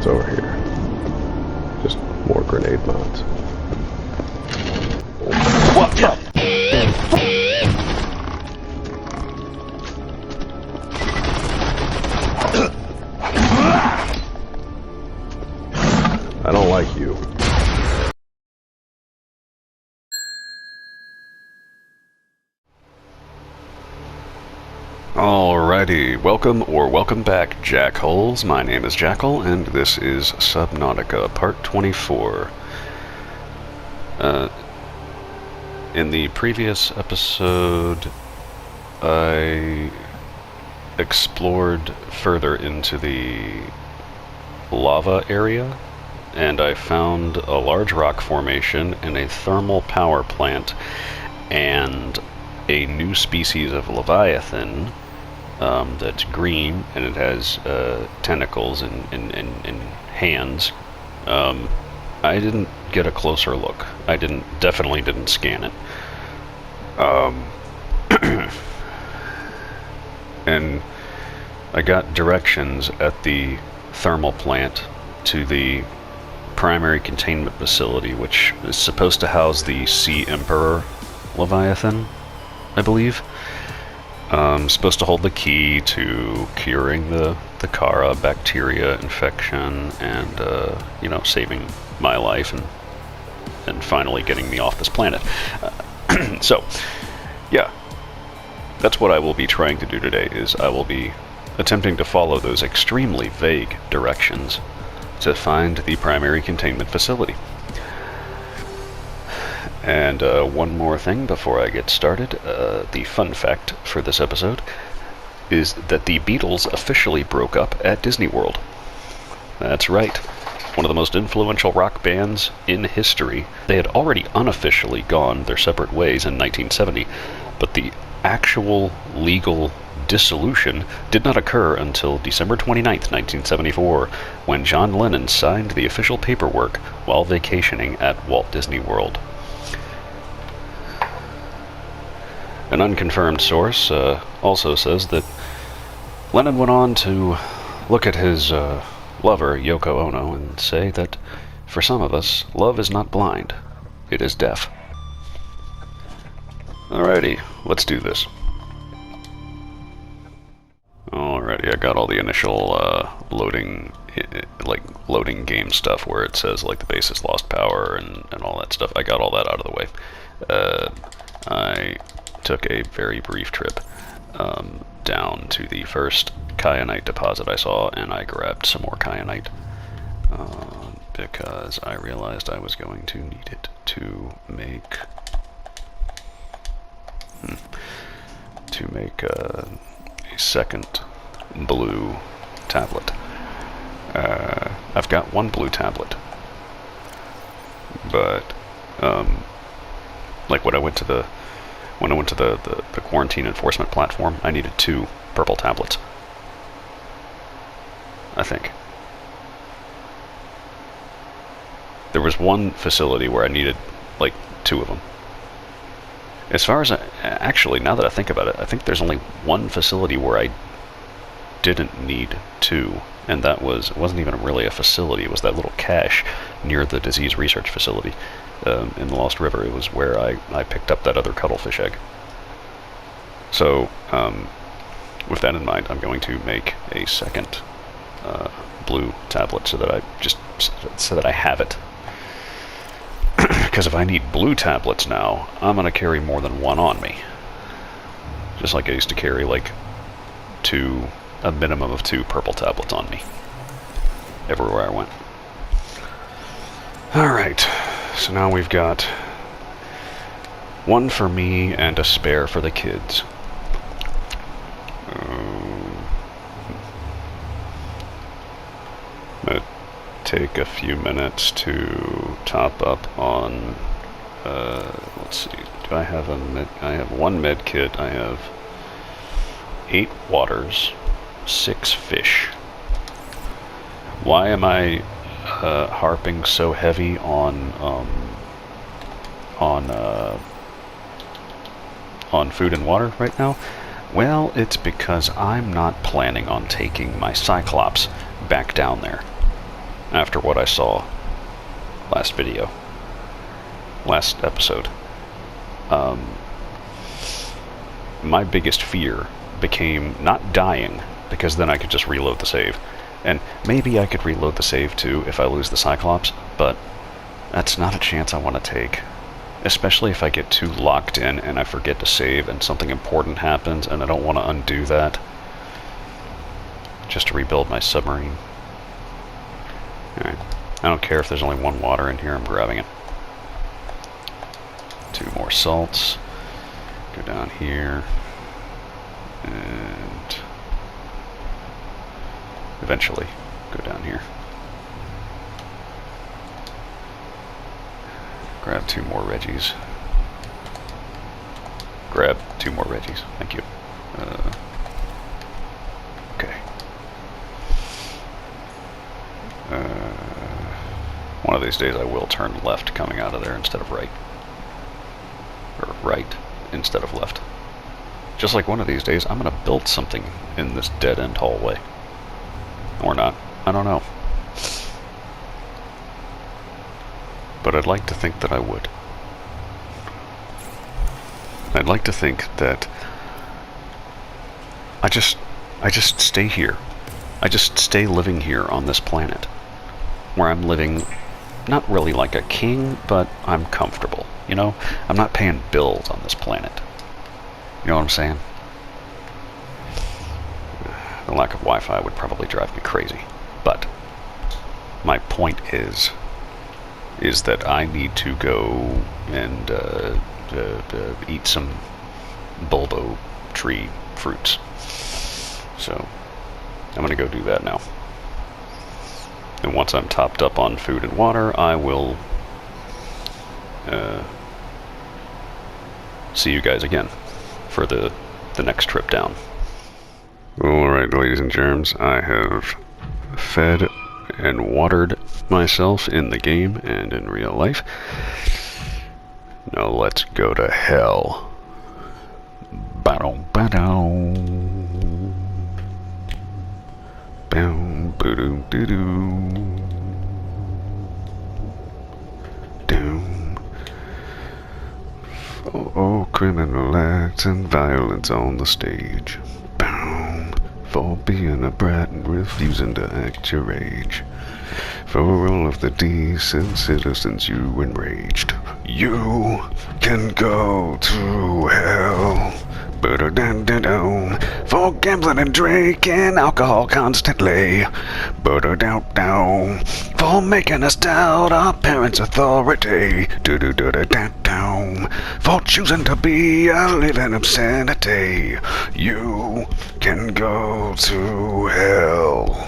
over here? Just more grenade mods. What the? I don't like you. Alrighty, welcome back, Jackholes. My name is Jackal, and this is Subnautica, Part 24. In the previous episode, I explored further into the lava area, and I found a large rock formation and a thermal power plant, and a new species of Leviathan that's green, and it has tentacles and hands. I didn't get a closer look. I definitely didn't scan it. And I got directions at the thermal plant to the primary containment facility, which is supposed to house the Sea Emperor Leviathan, I believe. Supposed to hold the key to curing the Kara bacteria infection and, saving my life and finally getting me off this planet. So, yeah, that's what I will be trying to do today, is I will be attempting to follow those extremely vague directions to find the primary containment facility. And one more thing before I get started, the fun fact for this episode is that the Beatles officially broke up at Disney World. That's right. One of the most influential rock bands in history. They had already unofficially gone their separate ways in 1970, but the actual legal dissolution did not occur until December 29th, 1974, when John Lennon signed the official paperwork while vacationing at Walt Disney World. An unconfirmed source also says that Lennon went on to look at his lover, Yoko Ono, and say that, for some of us, love is not blind, it is deaf. Alrighty, let's do this. Alrighty, I got all the initial loading game stuff where it says like the base has lost power and all that stuff. I got all that out of the way. I took a very brief trip down to the first kyanite deposit I saw, and I grabbed some more kyanite because I realized I was going to need it to make a second blue tablet. I've got one blue tablet, but like when I went to the quarantine enforcement platform, I needed 2 purple tablets, I think. There was one facility where I needed like 2 of them. As far as actually, now that I think about it, I think there's only one facility where I didn't need 2, and that wasn't even really a facility. It was that little cache near the disease research facility in the Lost River. It was where I picked up that other cuttlefish egg. So, with that in mind, I'm going to make a second blue tablet so that I have it. Because if I need blue tablets now, I'm going to carry more than one on me. Just like I used to carry like a minimum of 2 purple tablets on me everywhere I went. Alright, so now we've got one for me and a spare for the kids. I'm going to take a few minutes to top up on, let's see, do I have I have 1 med kit, I have 8 waters, 6 fish. Why am I harping so heavy on food and water right now? Well, it's because I'm not planning on taking my Cyclops back down there. after what I saw last episode. My biggest fear became not dying, because then I could just reload the save. And maybe I could reload the save too if I lose the Cyclops, but that's not a chance I want to take. Especially if I get too locked in and I forget to save and something important happens and I don't want to undo that. Just to rebuild my submarine. Alright. I don't care if there's only one water in here, I'm grabbing it. 2 more salts. Go down here. And eventually go down here. Grab 2 more Reggies. Grab 2 more Reggies. Thank you. Okay. One of these days I will turn left coming out of there instead of right. Or right instead of left. Just like one of these days, I'm going to build something in this dead-end hallway. Or not. I don't know. But I'd like to think that I would. I'd like to think that I just stay here. I just stay living here on this planet. Where I'm living, not really like a king, but I'm comfortable. You know? I'm not paying bills on this planet. You know what I'm saying? The lack of Wi-Fi would probably drive me crazy. But my point is that I need to go and eat some bulbo tree fruits. So I'm going to go do that now. And once I'm topped up on food and water, I will see you guys again for the next trip down. Alright, ladies and germs, I have fed and watered myself in the game and in real life. Now let's go to hell. Ba-dum, ba-dum. Boom, boo-doo, doo-doo. Doom. Oh, criminal acts and violence on the stage. Boom. For being a brat and refusing to act your age. For all of the decent citizens you enraged. You can go to hell. For gambling and drinking alcohol constantly. For making us doubt our parents' authority. For choosing to be a living obscenity. You can go to hell.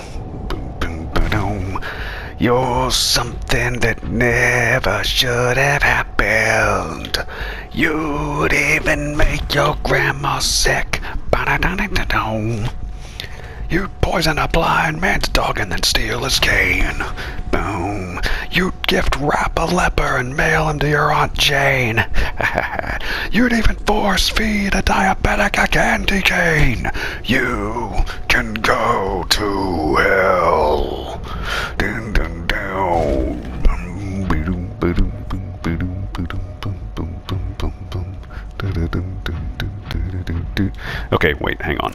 You're something that never should have happened. You'd even make your grandma sick. You'd poison a blind man's dog and then steal his cane. Boom. You'd gift wrap a leper and mail him to your Aunt Jane. You'd even force feed a diabetic a candy cane. You can go to hell. Dun, dun, down. Okay, wait, hang on.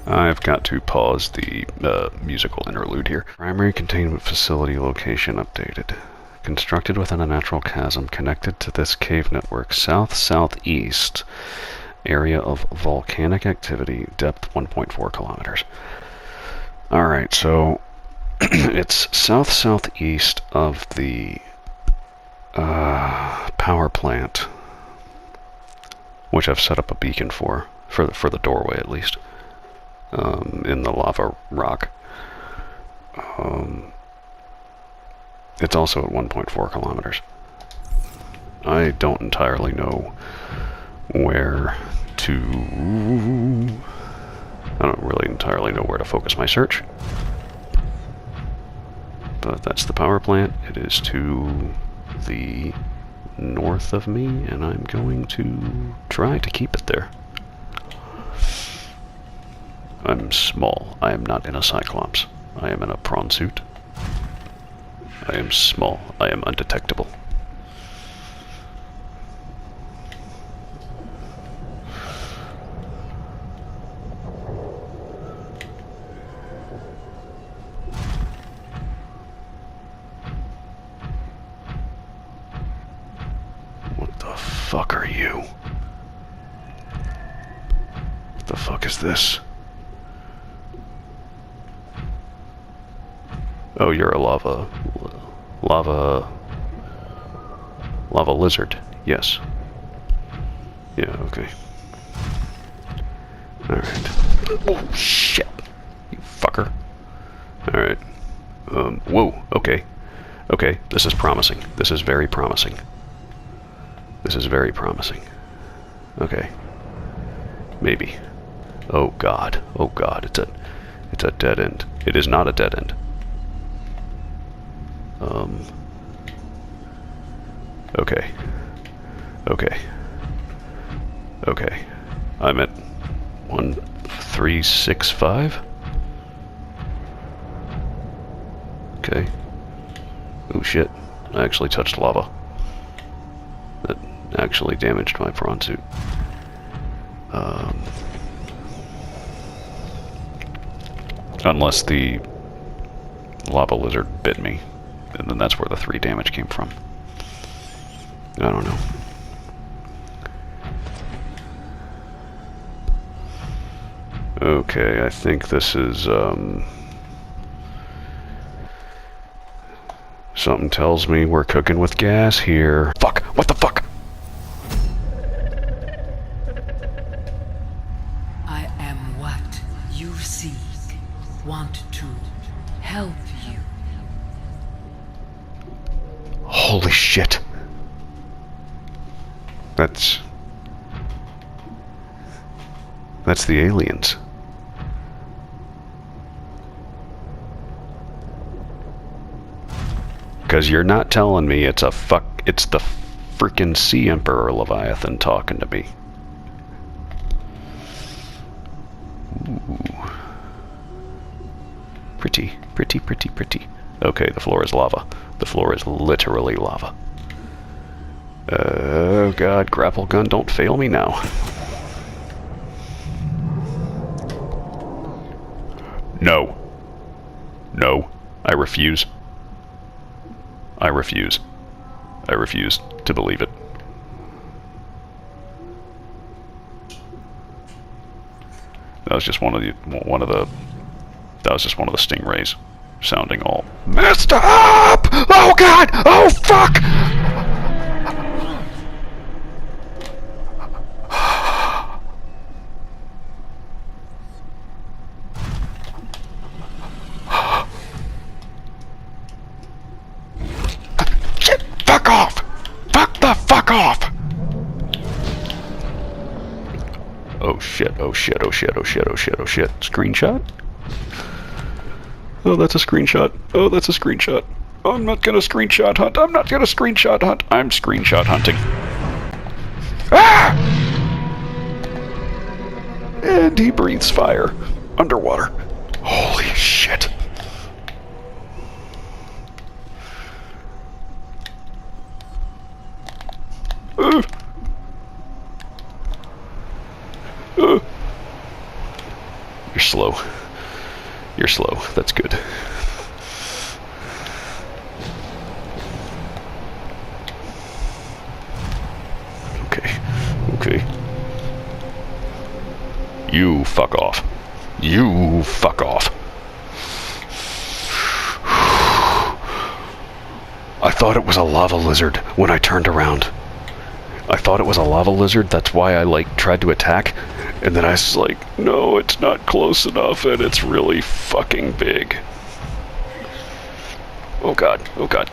I've got to pause the musical interlude here. Primary containment facility location updated. Constructed within a natural chasm connected to this cave network, south-southeast area of volcanic activity, depth 1.4 kilometers. Alright, so it's south-southeast of the power plant, which I've set up a beacon for the doorway at least, in the lava rock. It's also at 1.4 kilometers. I don't entirely know where to... I don't really entirely know where to focus my search. But that's the power plant. It is to the north of me, and I'm going to try to keep it there. I'm small. I am not in a Cyclops. I am in a prawn suit. I am small. I am undetectable. What the fuck are you? What the fuck is this? Oh, you're a lava lizard. Yes. Yeah, okay. Alright. Oh, shit. You fucker. Alright. Whoa, okay. Okay, this is promising. This is very promising. This is very promising. Okay. Maybe. Oh god. Oh god, it's a dead end. It is not a dead end. Okay. Okay. Okay. I'm at 1365. Okay. Oh shit. I actually touched lava. That actually damaged my prawn suit. Unless the lava lizard bit me. And then that's where the 3 damage came from. I don't know. Okay, I think this is, something tells me we're cooking with gas here. Fuck! What the fuck? I am what you seek. Want to help you. Holy shit. That's the aliens. Because you're not telling me it's the freaking Sea Emperor Leviathan talking to me. Ooh. Pretty, pretty, pretty, pretty. Okay, the floor is lava. The floor is literally lava. Oh god, grapple gun, don't fail me now. No. No. I refuse. I refuse. I refuse to believe it. That was just one of the stingrays sounding all messed up. Oh god! Oh fuck! Shit! Fuck off! Fuck the fuck off! Oh shit, oh shit, oh shit, oh shit, oh shit, oh shit. Screenshot? Oh, that's a screenshot. Oh, that's a screenshot. Oh, I'm not gonna screenshot hunt. I'm not gonna screenshot hunt. I'm screenshot hunting. Ah! And he breathes fire. Underwater. Holy shit. You're slow. You're slow. That's good. Okay. Okay. You fuck off. You fuck off. I thought it was a lava lizard when I turned around. I thought it was a lava lizard, that's why I tried to attack, and then I was like, no, it's not close enough and it's really fucking big. Oh god,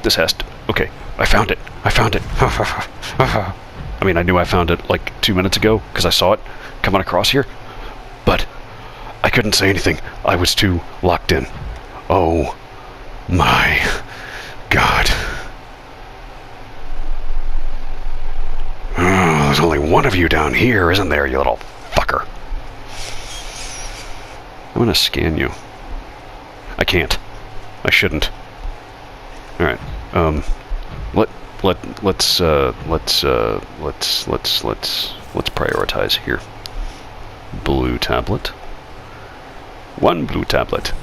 this has to, okay, I found it. I mean, I knew I found it like 2 minutes ago, because I saw it coming across here, but I couldn't say anything. I was too locked in. Oh my god. Oh, there's only one of you down here, isn't there, you little fucker? I'm gonna scan you. I can't. I shouldn't. Alright, let's prioritize here. Blue tablet. One blue tablet.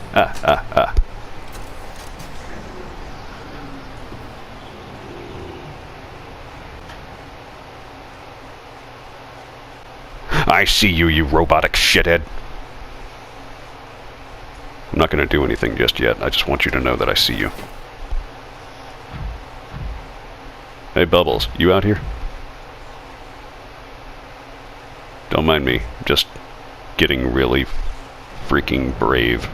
I see you, you robotic shithead. I'm not going to do anything just yet. I just want you to know that I see you. Hey, Bubbles, you out here? Don't mind me. Just getting really freaking brave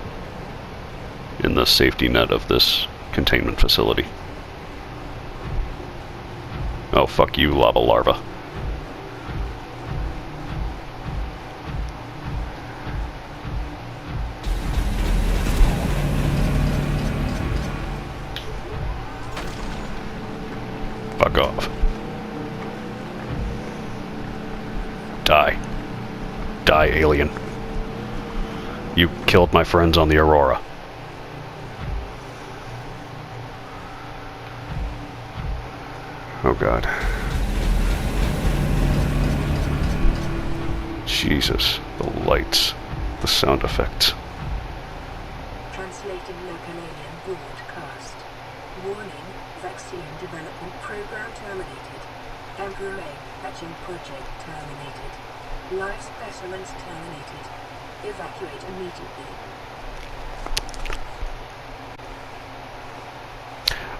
in the safety net of this containment facility. Oh, fuck you, lava larva. Fuck off. Die. Die, alien. You killed my friends on the Aurora. Oh god. Jesus. The lights. The sound effects. Translating local alien broadcast. Warning, vaccine development program terminated. Emperor egg hatching project terminated. Live specimens terminated. Evacuate immediately.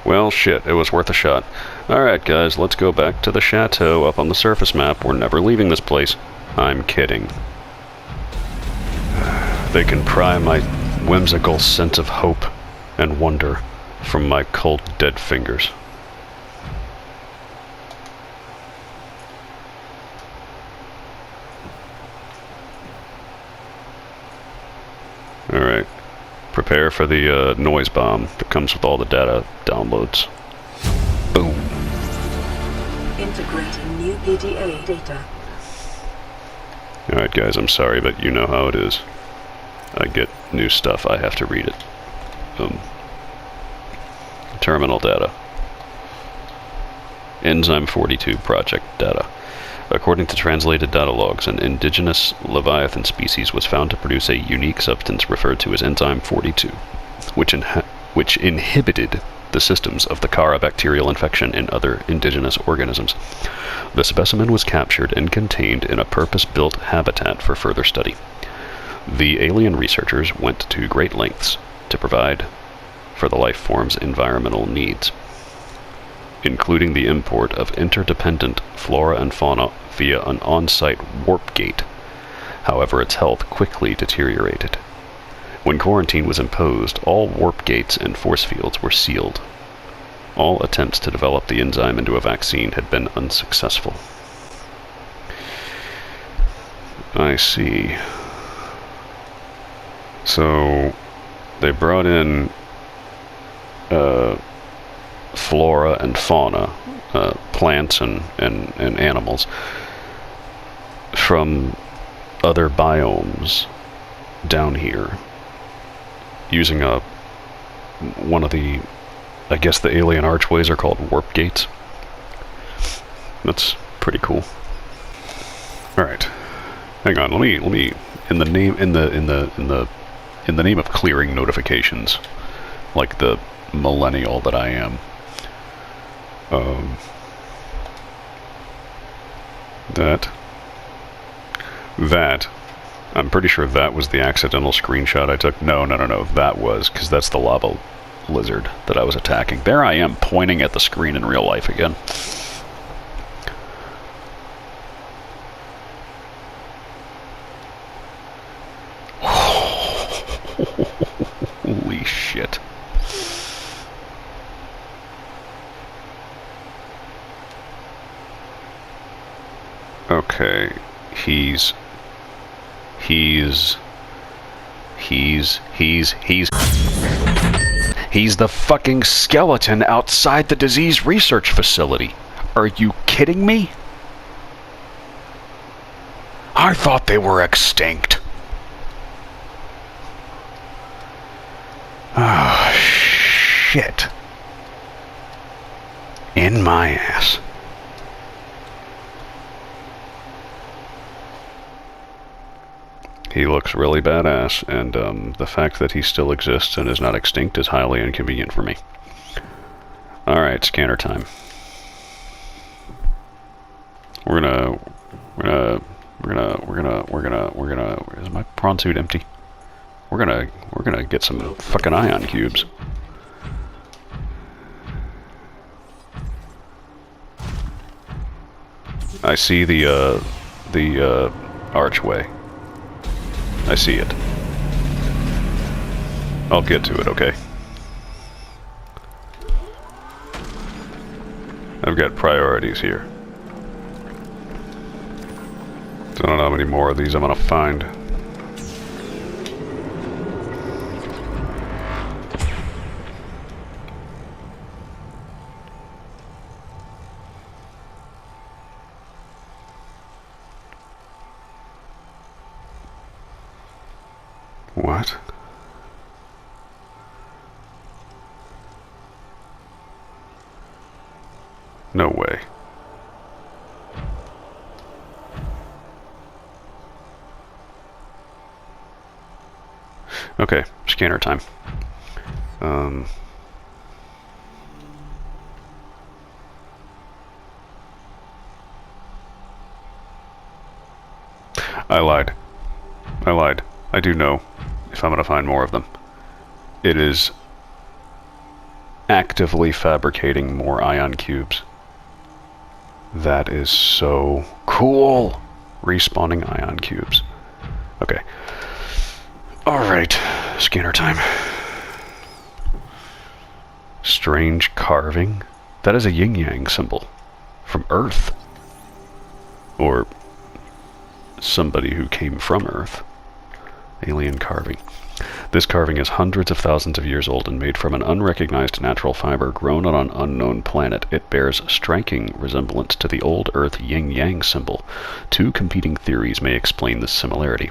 Well, shit, it was worth a shot. Alright, guys, let's go back to the chateau up on the surface map. We're never leaving this place. I'm kidding. They can pry my whimsical sense of hope and wonder from my cold, dead fingers. Alright. Prepare for the noise bomb that comes with all the data downloads. Boom. Integrating new PDA data. Alright guys, I'm sorry, but you know how it is. I get new stuff, I have to read it. Terminal data. Enzyme 42 project data. According to translated data logs, an indigenous Leviathan species was found to produce a unique substance referred to as Enzyme 42, which inhibited the systems of the Kara bacterial infection in other indigenous organisms. The specimen was captured and contained in a purpose-built habitat for further study. The alien researchers went to great lengths to provide for the life form's environmental needs, including the import of interdependent flora and fauna via an on-site warp gate. However, its health quickly deteriorated. When quarantine was imposed, all warp gates and force fields were sealed. All attempts to develop the enzyme into a vaccine had been unsuccessful. I see. So, they brought in flora and fauna, plants and animals from other biomes down here using one of the, I guess the alien archways are called warp gates. That's pretty cool. All right, hang on. Let me in the name of clearing notifications, like the millennial that I am. That, I'm pretty sure that was the accidental screenshot I took. No, that was, because that's the lava lizard that I was attacking. There I am, pointing at the screen in real life again. Holy shit. Okay, he's the fucking skeleton outside the disease research facility. Are you kidding me? I thought they were extinct. Ah, shit. In my ass. He looks really badass, and the fact that he still exists and is not extinct is highly inconvenient for me. Alright, scanner time. We're gonna, is my prawn suit empty? We're gonna get some fucking ion cubes. I see the archway. I see it. I'll get to it, okay? I've got priorities here. I don't know how many more of these I'm gonna find. What? No way. Okay, scanner time. I lied. I do know if I'm gonna find more of them. It is actively fabricating more ion cubes. That is so cool. Respawning ion cubes. Okay. Alright, scanner time. Strange carving. That is a yin-yang symbol. From Earth. Or somebody who came from Earth. Alien carving. This carving is hundreds of thousands of years old and made from an unrecognized natural fiber grown on an unknown planet. It bears striking resemblance to the old Earth yin-yang symbol. Two competing theories may explain this similarity.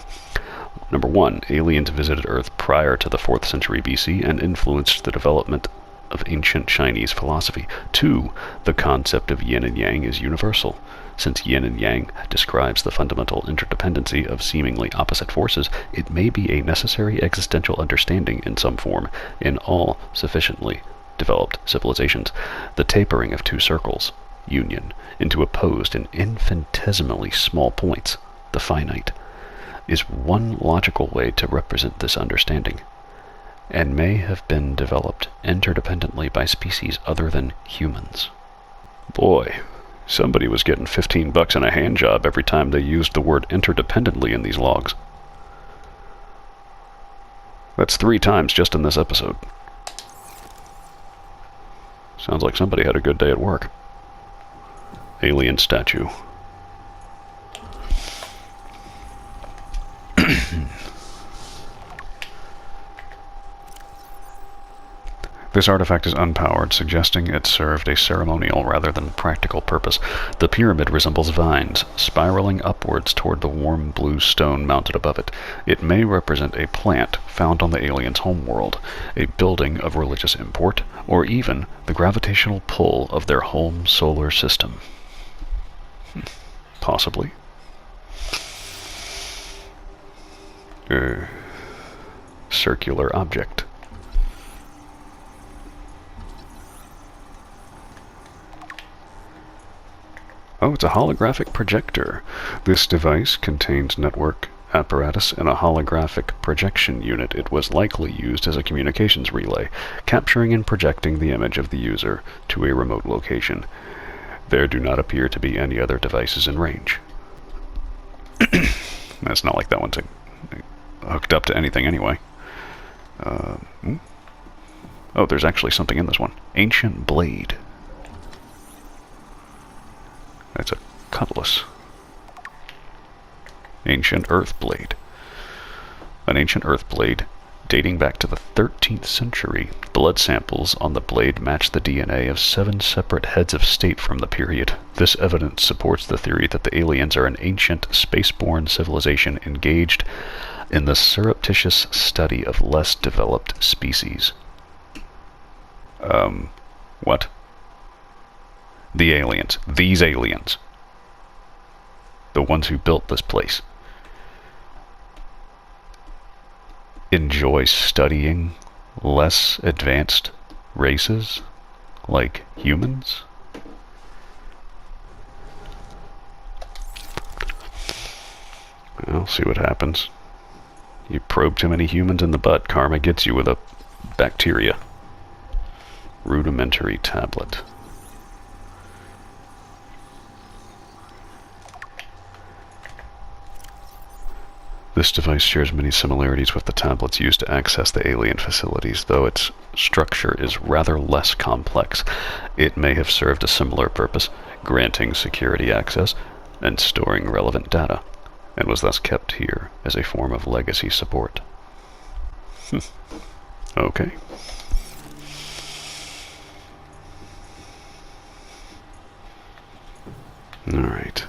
Number 1, aliens visited Earth prior to the 4th century BC and influenced the development of ancient Chinese philosophy. 2, the concept of yin and yang is universal. Since yin and yang describes the fundamental interdependency of seemingly opposite forces, it may be a necessary existential understanding in some form in all sufficiently developed civilizations. The tapering of two circles, union, into opposed and infinitesimally small points, the finite, is one logical way to represent this understanding, and may have been developed interdependently by species other than humans. Boy, somebody was getting $15 and a hand job every time they used the word interdependently in these logs. That's 3 times just in this episode. Sounds like somebody had a good day at work. Alien statue. This artifact is unpowered, suggesting it served a ceremonial rather than practical purpose. The pyramid resembles vines, spiraling upwards toward the warm blue stone mounted above it. It may represent a plant found on the aliens' homeworld, a building of religious import, or even the gravitational pull of their home solar system. Possibly. Circular object. Oh, it's a holographic projector. This device contains network apparatus and a holographic projection unit. It was likely used as a communications relay, capturing and projecting the image of the user to a remote location. There do not appear to be any other devices in range. It's not like that one's hooked up to anything anyway. Oh, there's actually something in this one. Ancient blade. That's a cutlass. Ancient earth blade. An ancient earth blade dating back to the 13th century. Blood samples on the blade match the DNA of 7 separate heads of state from the period. This evidence supports the theory that the aliens are an ancient, spaceborne civilization engaged in the surreptitious study of less developed species. What? The aliens. These aliens. The ones who built this place. Enjoy studying less advanced races like humans? I'll see what happens. You probe too many humans in the butt, karma gets you with a bacteria. Rudimentary tablet. This device shares many similarities with the tablets used to access the alien facilities, though its structure is rather less complex. It may have served a similar purpose, granting security access and storing relevant data, and was thus kept here as a form of legacy support. Okay. Alright.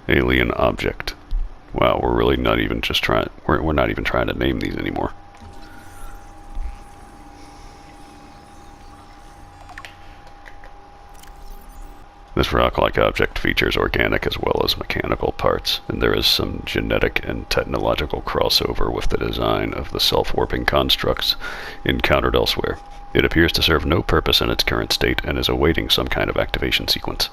Alien object. Wow, we're really not even just trying, we're not even trying to name these anymore. This rock-like object features organic as well as mechanical parts, and there is some genetic and technological crossover with the design of the self-warping constructs encountered elsewhere. It appears to serve no purpose in its current state and is awaiting some kind of activation sequence.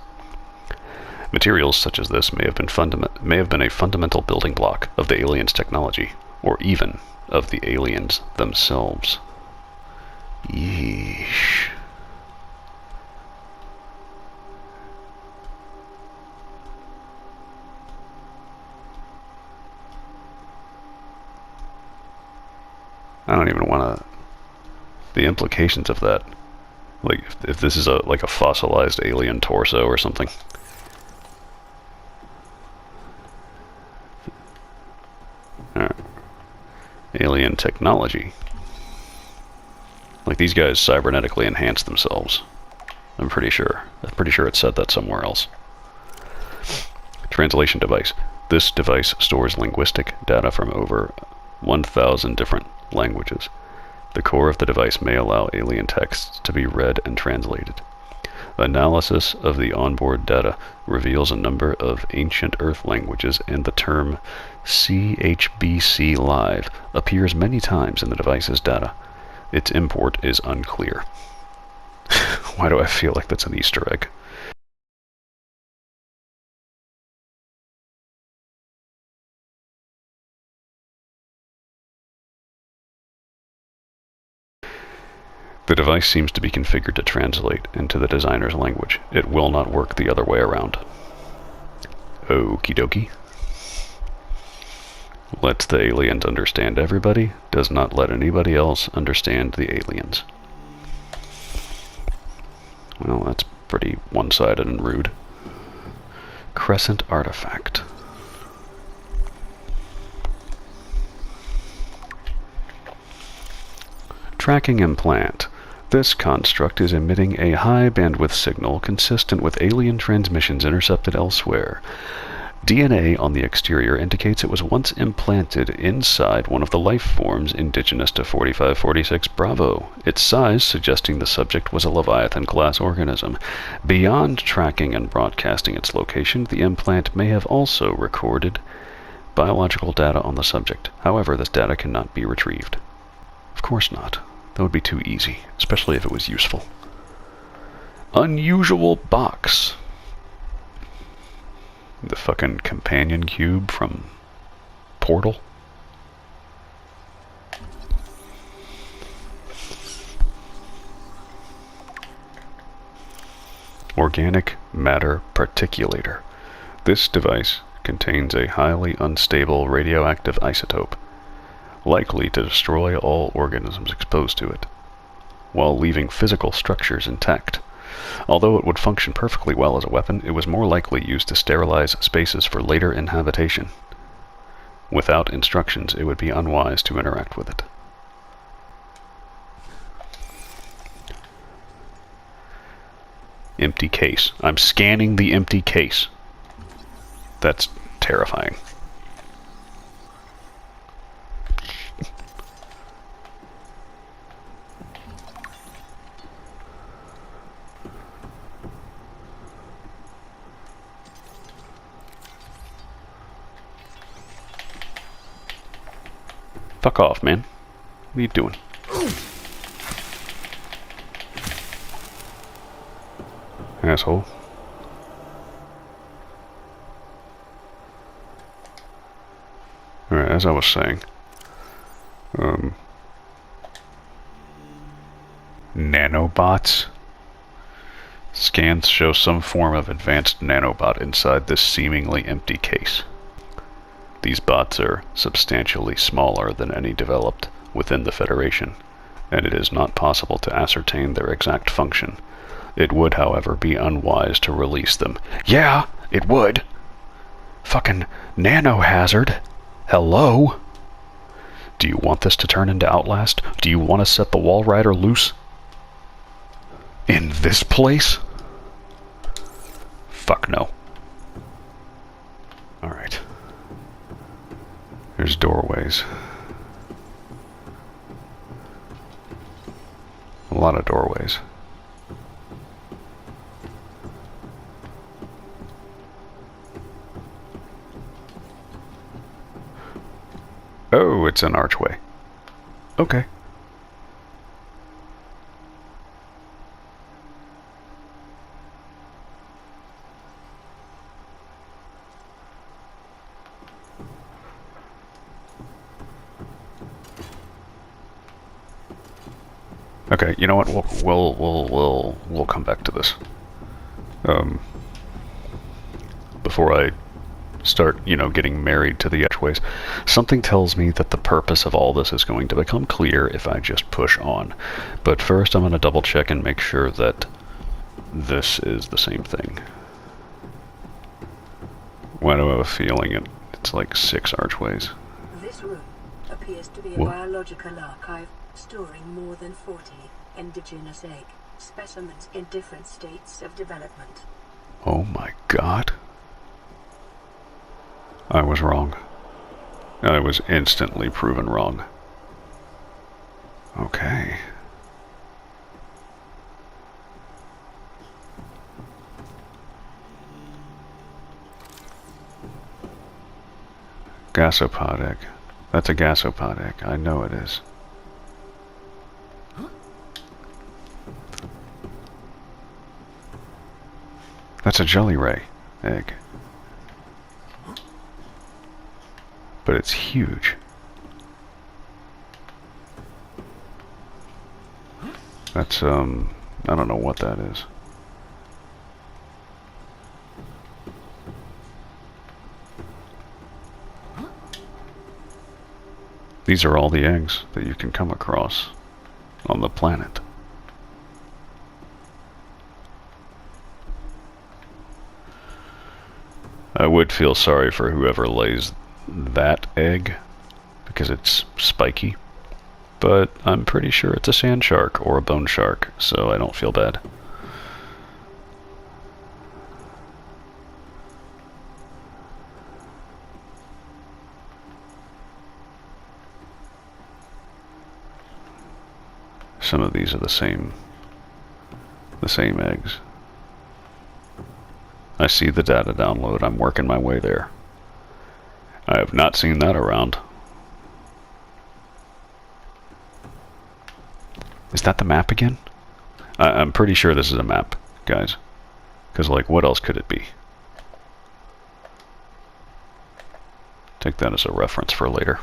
Materials such as this may have been a fundamental building block of the aliens' technology, or even of the aliens themselves. Yeesh. I don't even want to... The implications of that. Like, if this is like a fossilized alien torso or something. Alien technology. Like, these guys cybernetically enhance themselves. I'm pretty sure. It said that somewhere else. Translation device. This device stores linguistic data from over 1,000 different languages. The core of the device may allow alien texts to be read and translated. Analysis of the onboard data reveals a number of ancient Earth languages, and the term CHBC Live appears many times in the device's data. Its import is unclear. Why do I feel like that's an Easter egg? The device seems to be configured to translate into the designer's language. It will not work the other way around. Okie dokie. Lets the aliens understand everybody, does not let anybody else understand the aliens. Well, that's pretty one-sided and rude. Crescent artifact. Tracking implant. This construct is emitting a high bandwidth signal consistent with alien transmissions intercepted elsewhere. DNA on the exterior indicates it was once implanted inside one of the life forms indigenous to 4546 Bravo, its size suggesting the subject was a Leviathan-class organism. Beyond tracking and broadcasting its location, the implant may have also recorded biological data on the subject. However, this data cannot be retrieved. Of course not. That would be too easy, especially if it was useful. Unusual box. The fucking companion cube from Portal. Organic matter particulator. This device contains a highly unstable radioactive isotope, likely to destroy all organisms exposed to it, while leaving physical structures intact. Although it would function perfectly well as a weapon, it was more likely used to sterilize spaces for later inhabitation. Without instructions, it would be unwise to interact with it. Empty case. I'm scanning the empty case. That's terrifying. Fuck off, man. What are you doing? Asshole. Alright, as I was saying, nanobots? Scans show some form of advanced nanobot inside this seemingly empty case. These bots are substantially smaller than any developed within the Federation, and it is not possible to ascertain their exact function. It would, however, be unwise to release them. Yeah, it would! Fucking nanohazard! Hello? Do you want this to turn into Outlast? Do you want to set the Wall Rider loose? In this place? Fuck no. Alright. There's doorways. A lot of doorways. Oh, it's an archway. Okay. Okay, you know what? We'll come back to this. Before I start, getting married to the archways. Something tells me that the purpose of all this is going to become clear if I just push on. But first I'm going to double check and make sure that this is the same thing. Why do I have a feeling it's like 6 archways? This room appears to be a What? biological archive storing more than 40 indigenous egg specimens in different states of development. Oh my god. I was wrong. I was instantly proven wrong. Okay. Gasopod egg. That's a gasopod egg. I know it is. That's a jelly ray egg. But it's huge. That's, I don't know what that is. These are all the eggs that you can come across on the planet. I would feel sorry for whoever lays that egg, because it's spiky, but I'm pretty sure it's a sand shark or a bone shark, so I don't feel bad. Some of these are the same eggs. I see the data download. I'm working my way there. I have not seen that around. Is that the map again? I'm pretty sure this is a map, guys. Because, like, what else could it be? Take that as a reference for later.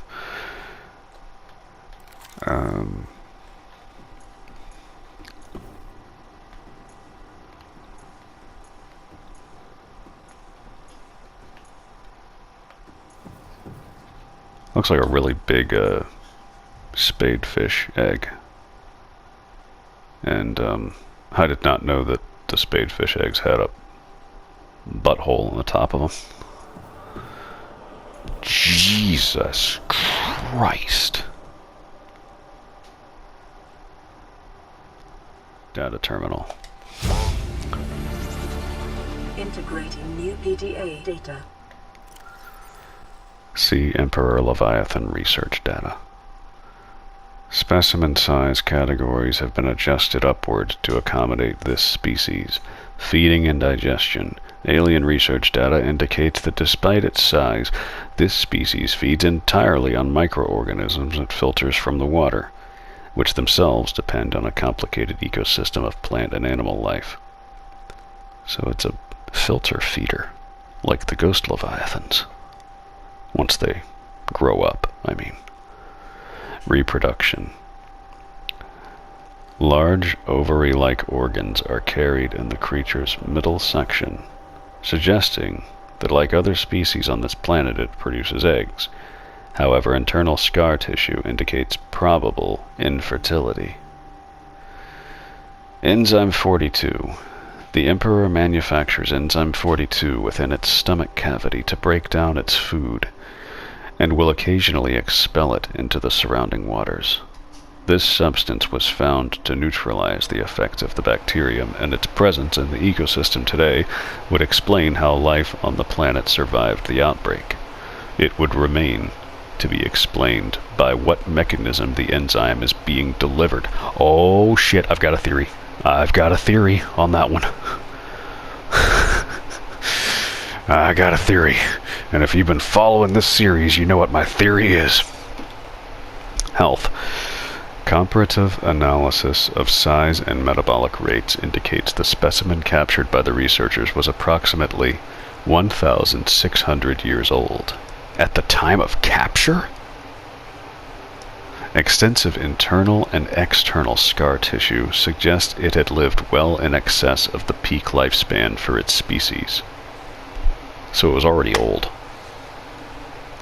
Looks like a really big spadefish egg. And I did not know that the spadefish eggs had a butthole on the top of them. Jesus Christ. Data terminal. Integrating new PDA data. See Emperor Leviathan research data. Specimen size categories have been adjusted upwards to accommodate this species. Feeding and digestion. Alien research data indicates that despite its size, This species feeds entirely on microorganisms it filters from the water, which themselves depend on a complicated ecosystem of plant and animal life. So it's a filter feeder, like the ghost leviathans. Once they grow up, I mean. Reproduction. Large ovary-like organs are carried in the creature's middle section, suggesting that like other species on this planet it produces eggs. However, internal scar tissue indicates probable infertility. Enzyme 42. The Emperor manufactures enzyme 42 within its stomach cavity to break down its food, and will occasionally expel it into the surrounding waters. This substance was found to neutralize the effects of the bacterium, and its presence in the ecosystem today would explain how life on the planet survived the outbreak. It would remain to be explained by what mechanism the enzyme is being delivered. Oh shit, I've got a theory. I've got a theory on that one. I got a theory. And if you've been following this series, you know what my theory is. Health. Comparative analysis of size and metabolic rates indicates the specimen captured by the researchers was approximately 1,600 years old. At the time of capture? Extensive internal and external scar tissue suggests it had lived well in excess of the peak lifespan for its species. So it was already old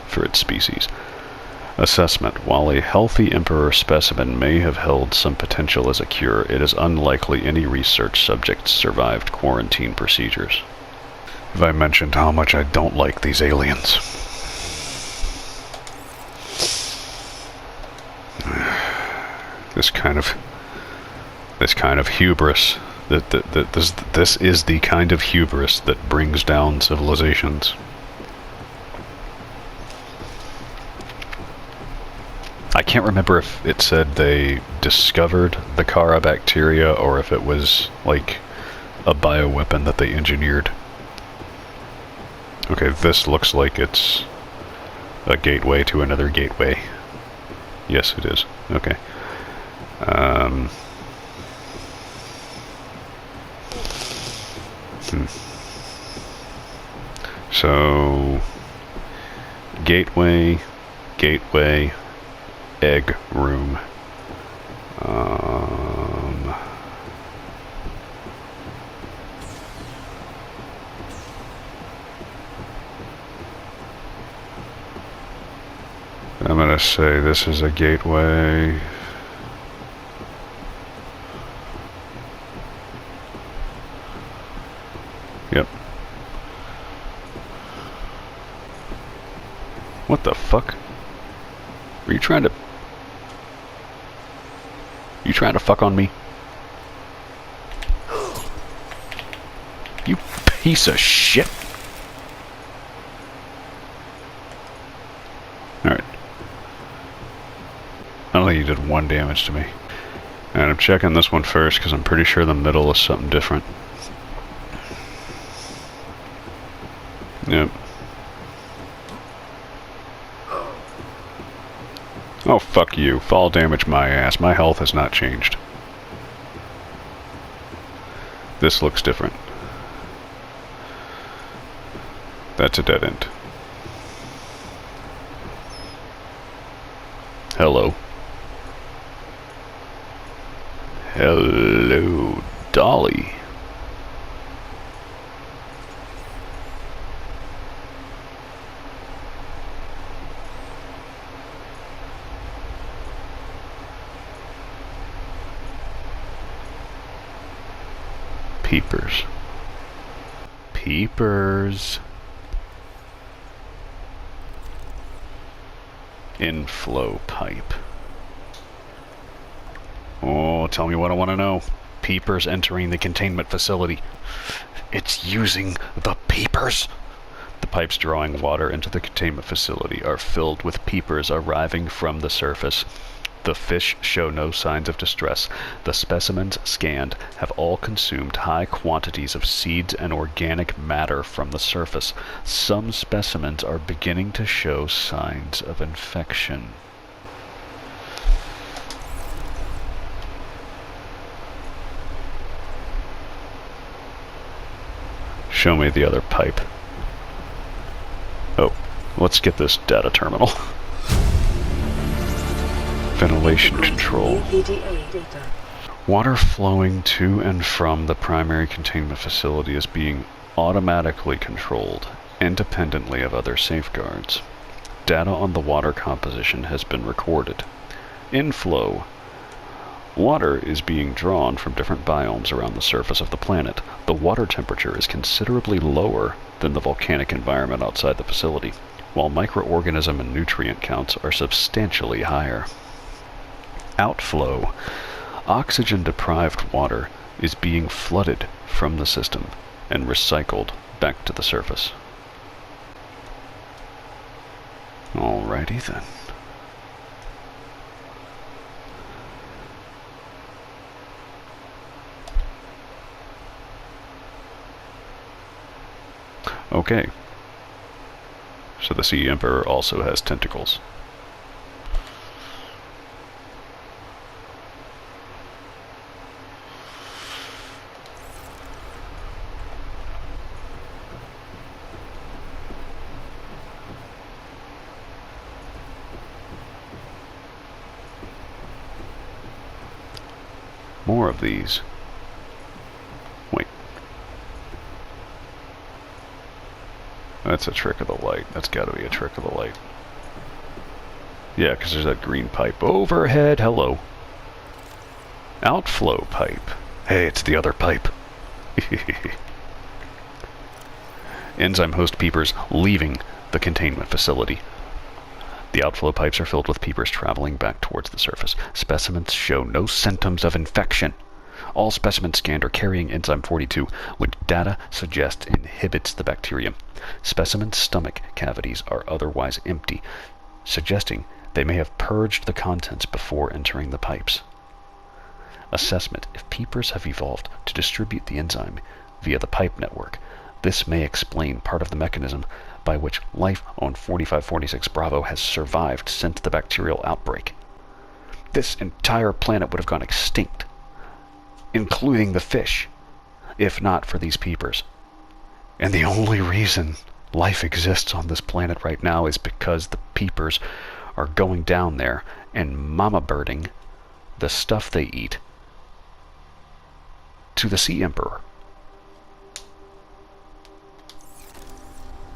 for its species. Assessment. While a healthy emperor specimen may have held some potential as a cure, it is unlikely any research subjects survived quarantine procedures. Have I mentioned how much I don't like these aliens? This kind of hubris. This is the kind of hubris that brings down civilizations. I can't remember if it said they discovered the Kara bacteria or if it was like a bioweapon that they engineered. Okay, this looks like it's a gateway to another gateway. Yes, it is. Okay. So, gateway, egg room. I'm gonna say this is a gateway. Yep. What the fuck? Are you trying to... You trying to fuck on me? You piece of shit! Alright. I don't think you did 1 damage to me. And I'm checking this one first because I'm pretty sure the middle is something different. Yep. Oh, fuck you. Fall damage my ass. My health has not changed. This looks different. That's a dead end. Hello. Hello, Dolly. Peepers. Peepers. Inflow pipe. Oh, tell me what I want to know. Peepers entering the containment facility. It's using the peepers. The pipes drawing water into the containment facility are filled with peepers arriving from the surface. The fish show no signs of distress. The specimens scanned have all consumed high quantities of seeds and organic matter from the surface. Some specimens are beginning to show signs of infection. Show me the other pipe. Oh, let's get this data terminal. Ventilation control. Water flowing to and from the primary containment facility is being automatically controlled, independently of other safeguards. Data on the water composition has been recorded. Inflow. Water is being drawn from different biomes around the surface of the planet. The water temperature is considerably lower than the volcanic environment outside the facility, while microorganism and nutrient counts are substantially higher. Outflow. Oxygen-deprived water is being flooded from the system and recycled back to the surface. Alrighty then. Okay. So the Sea Emperor also has tentacles. More of these. Wait. That's a trick of the light. That's got to be a trick of the light. Yeah, because there's that green pipe overhead. Hello. Outflow pipe. Hey, it's the other pipe. Enzyme host peepers leaving the containment facility. The outflow pipes are filled with peepers traveling back towards the surface. Specimens show no symptoms of infection. All specimens scanned are carrying enzyme 42, which data suggests inhibits the bacterium. Specimens' stomach cavities are otherwise empty, suggesting they may have purged the contents before entering the pipes. Assessment. If peepers have evolved to distribute the enzyme via the pipe network, this may explain part of the mechanism by which life on 4546 Bravo has survived since the bacterial outbreak. This entire planet would have gone extinct, including the fish, if not for these peepers. And the only reason life exists on this planet right now is because the peepers are going down there and mama birding the stuff they eat to the Sea Emperor.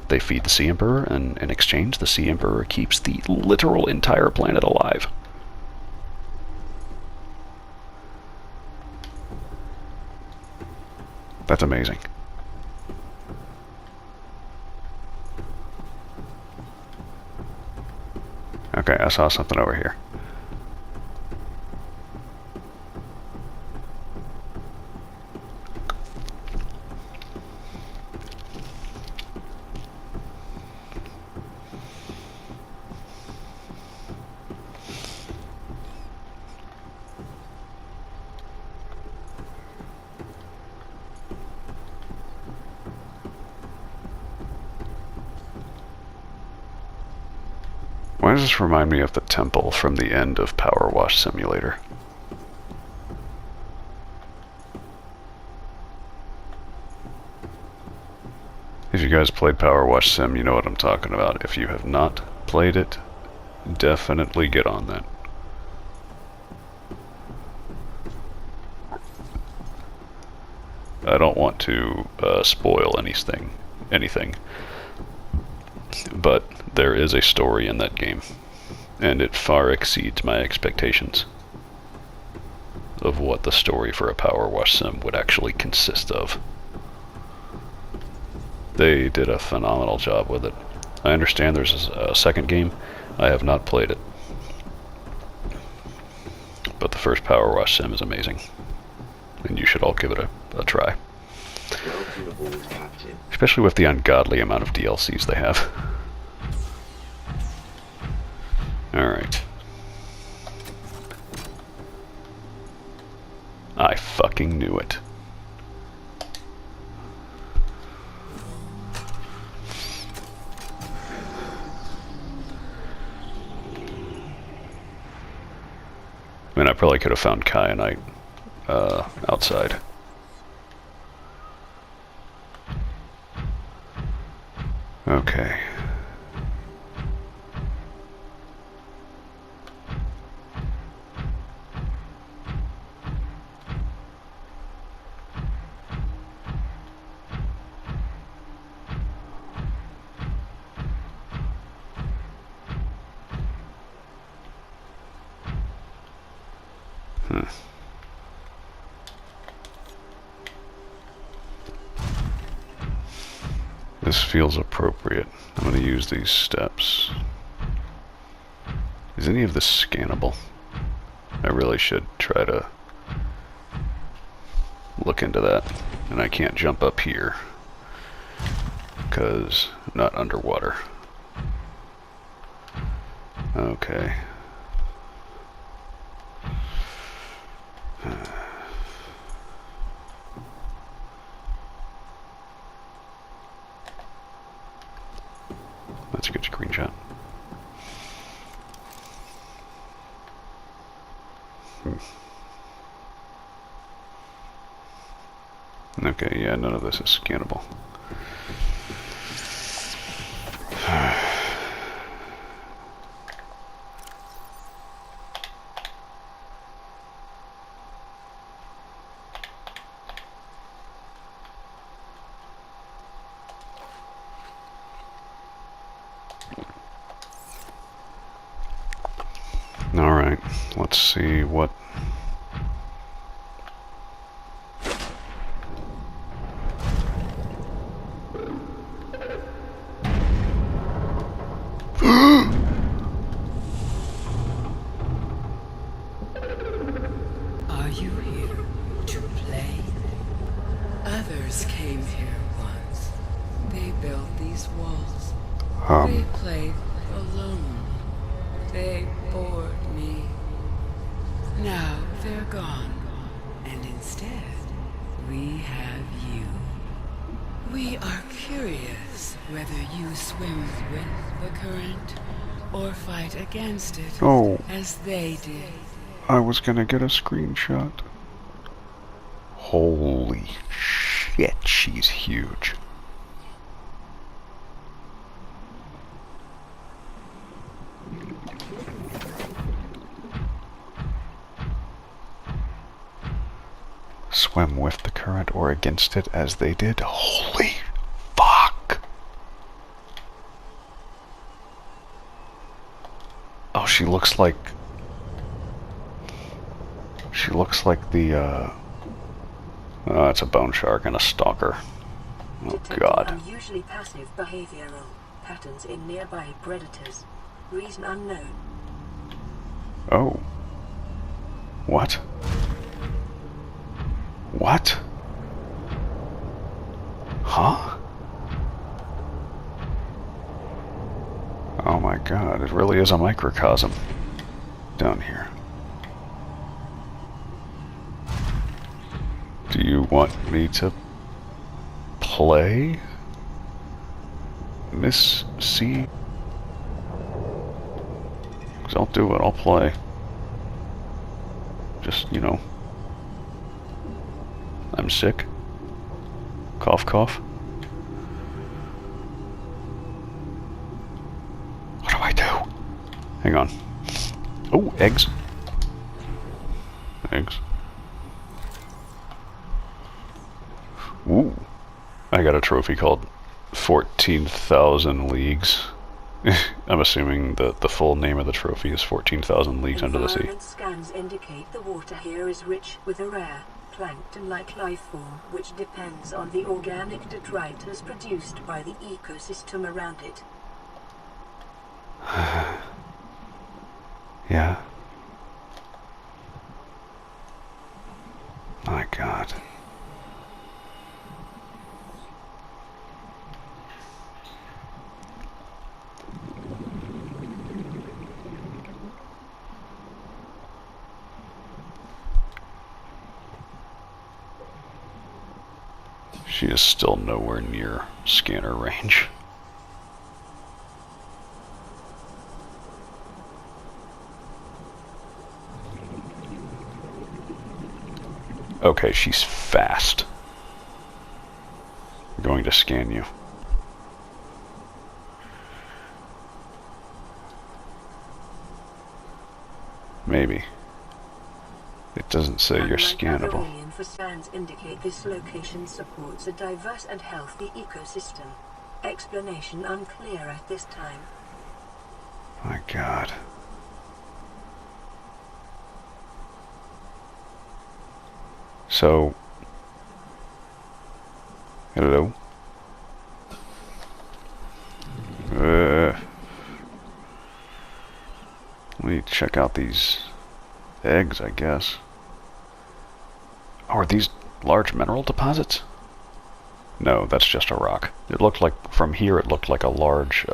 They feed the Sea Emperor, and in exchange, the Sea Emperor keeps the literal entire planet alive. That's amazing. Okay, I saw something over here. Why does this remind me of the temple from the end of Power Wash Simulator? If you guys played Power Wash Sim, you know what I'm talking about. If you have not played it, definitely get on that. I don't want to spoil anything, but there is a story in that game, and it far exceeds my expectations of what the story for a Power Wash Sim would actually consist of. They did a phenomenal job with it. I understand there's a second game. I have not played it, but the first Power Wash Sim is amazing, and you should all give it a try. Especially with the ungodly amount of DLCs they have. Alright. I mean, I probably could have found kyanite outside. Okay. This feels appropriate. I'm going to use these steps. Is any of this scannable? I really should try to look into that. And I can't jump up here because I'm not underwater. Okay. That's a good screenshot. Okay, yeah, none of this is scannable. Alright, let's see what... Are you here to play? Others came here once. They built these walls. They played alone. They bored me. Now they're gone. And instead, we have you. We are curious whether you swim with the current or fight against it as they did. I was gonna get a screenshot. Holy shit, she's huge. Swim with the current or against it as they did. Holy fuck! Oh, she looks like... She looks like the, it's a bone shark and a stalker. Oh, Detecting God. unusually passive behavioral patterns in nearby predators. Reason unknown. Oh. What? What? Huh? Oh my God, it really is a microcosm down here. Do you want me to play, Miss C? 'Cause I'll do it, I'll play. Just, you know, I'm sick. Cough, cough. What do I do? Hang on. Oh, eggs. Eggs. Ooh. I got a trophy called 14,000 Leagues. I'm assuming that the full name of the trophy is 14,000 Leagues Under the Sea. Environment scans indicate the water here is rich with a rare, plankton-like life form which depends on the organic detritus produced by the ecosystem around it. Yeah. My God. She is still nowhere near scanner range. Okay, she's fast. I'm going to scan you. Maybe. It doesn't say you're scannable. Unlike other scans indicate this location supports a diverse and healthy ecosystem. Explanation unclear at this time. My God. So, hello. Let me check out these eggs, I guess. Oh, are these large mineral deposits? No, that's just a rock. It looked like, from here, it looked like a large,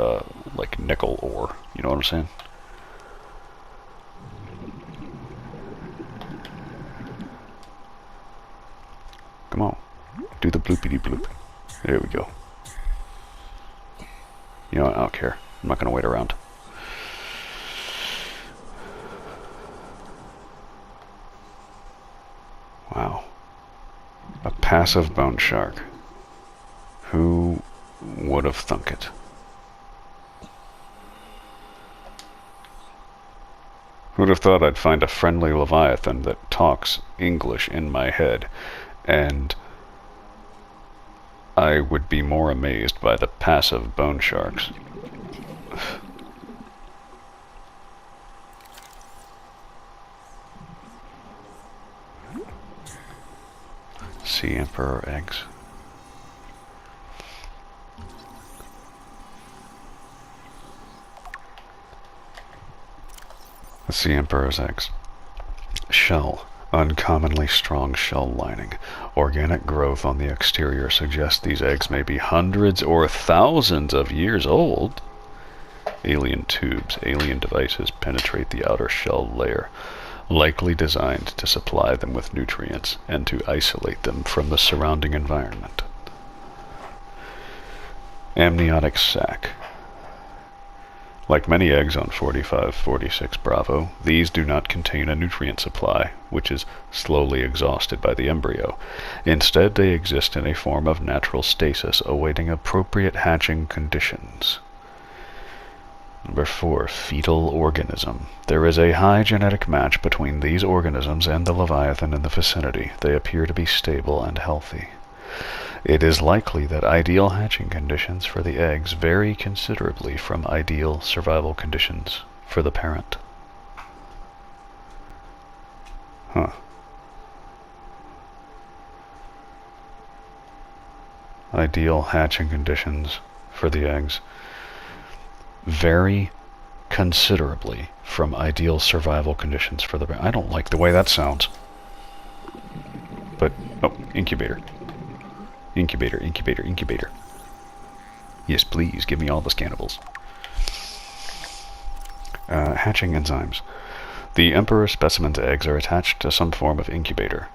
like nickel ore. You know what I'm saying? Come on. Do the bloopity bloop. There we go. You know what? I don't care. I'm not going to wait around. Wow. A passive bone shark. Who would have thunk it? Who'd have thought I'd find a friendly leviathan that talks English in my head, and I would be more amazed by the passive bone sharks. Sea Emperor eggs. The Sea Emperor's eggs. Shell. Uncommonly strong shell lining. Organic growth on the exterior suggests these eggs may be hundreds or thousands of years old. Alien tubes. Alien devices penetrate the outer shell layer, likely designed to supply them with nutrients and to isolate them from the surrounding environment. Amniotic sac. Like many eggs on 4546 Bravo, these do not contain a nutrient supply, which is slowly exhausted by the embryo. Instead, they exist in a form of natural stasis, awaiting appropriate hatching conditions. Number 4, fetal organism. There is a high genetic match between these organisms and the Leviathan in the vicinity. They appear to be stable and healthy. It is likely that ideal hatching conditions for the eggs vary considerably from ideal survival conditions for the parent. Huh. Ideal hatching conditions for the eggs vary considerably from ideal survival conditions for the parent. I don't like the way that sounds. But, oh, incubator. Incubator, incubator, incubator. Yes, please, give me all the scannables. Hatching enzymes. The Emperor specimen's eggs are attached to some form of incubator.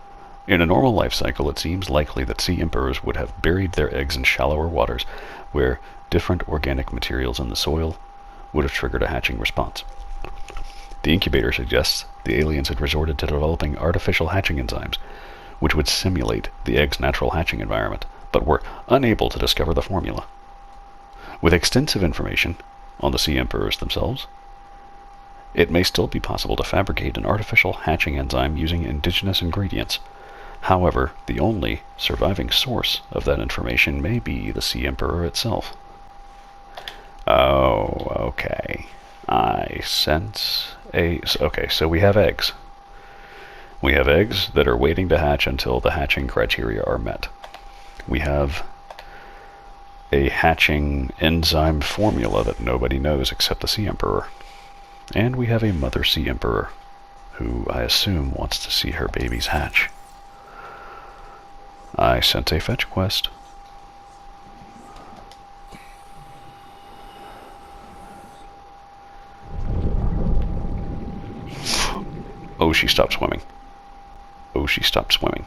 In a normal life cycle, it seems likely that sea emperors would have buried their eggs in shallower waters, where different organic materials in the soil would have triggered a hatching response. The incubator suggests the aliens had resorted to developing artificial hatching enzymes, which would simulate the egg's natural hatching environment, but were unable to discover the formula. With extensive information on the sea emperors themselves, it may still be possible to fabricate an artificial hatching enzyme using indigenous ingredients. However, the only surviving source of that information may be the sea emperor itself. Oh, okay. I sense a... Okay, so we have eggs. We have eggs that are waiting to hatch until the hatching criteria are met. We have a hatching enzyme formula that nobody knows except the Sea Emperor. And we have a mother Sea Emperor, who I assume wants to see her babies hatch. I sent a fetch quest. Oh, she stopped swimming. Oh, she stopped swimming.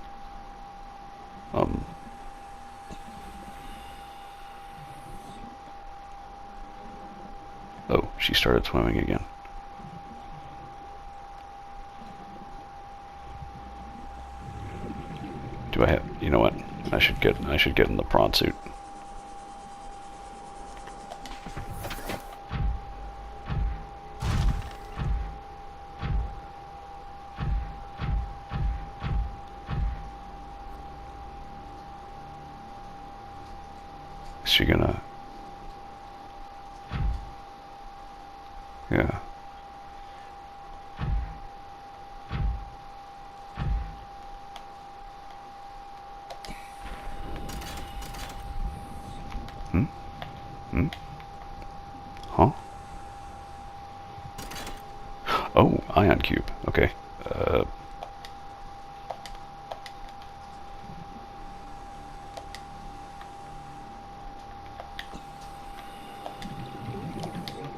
Oh, she started swimming again. Do I have? You know what? I should get in the prawn suit. Is she gonna? Yeah. Huh? Oh, ion cube. Okay.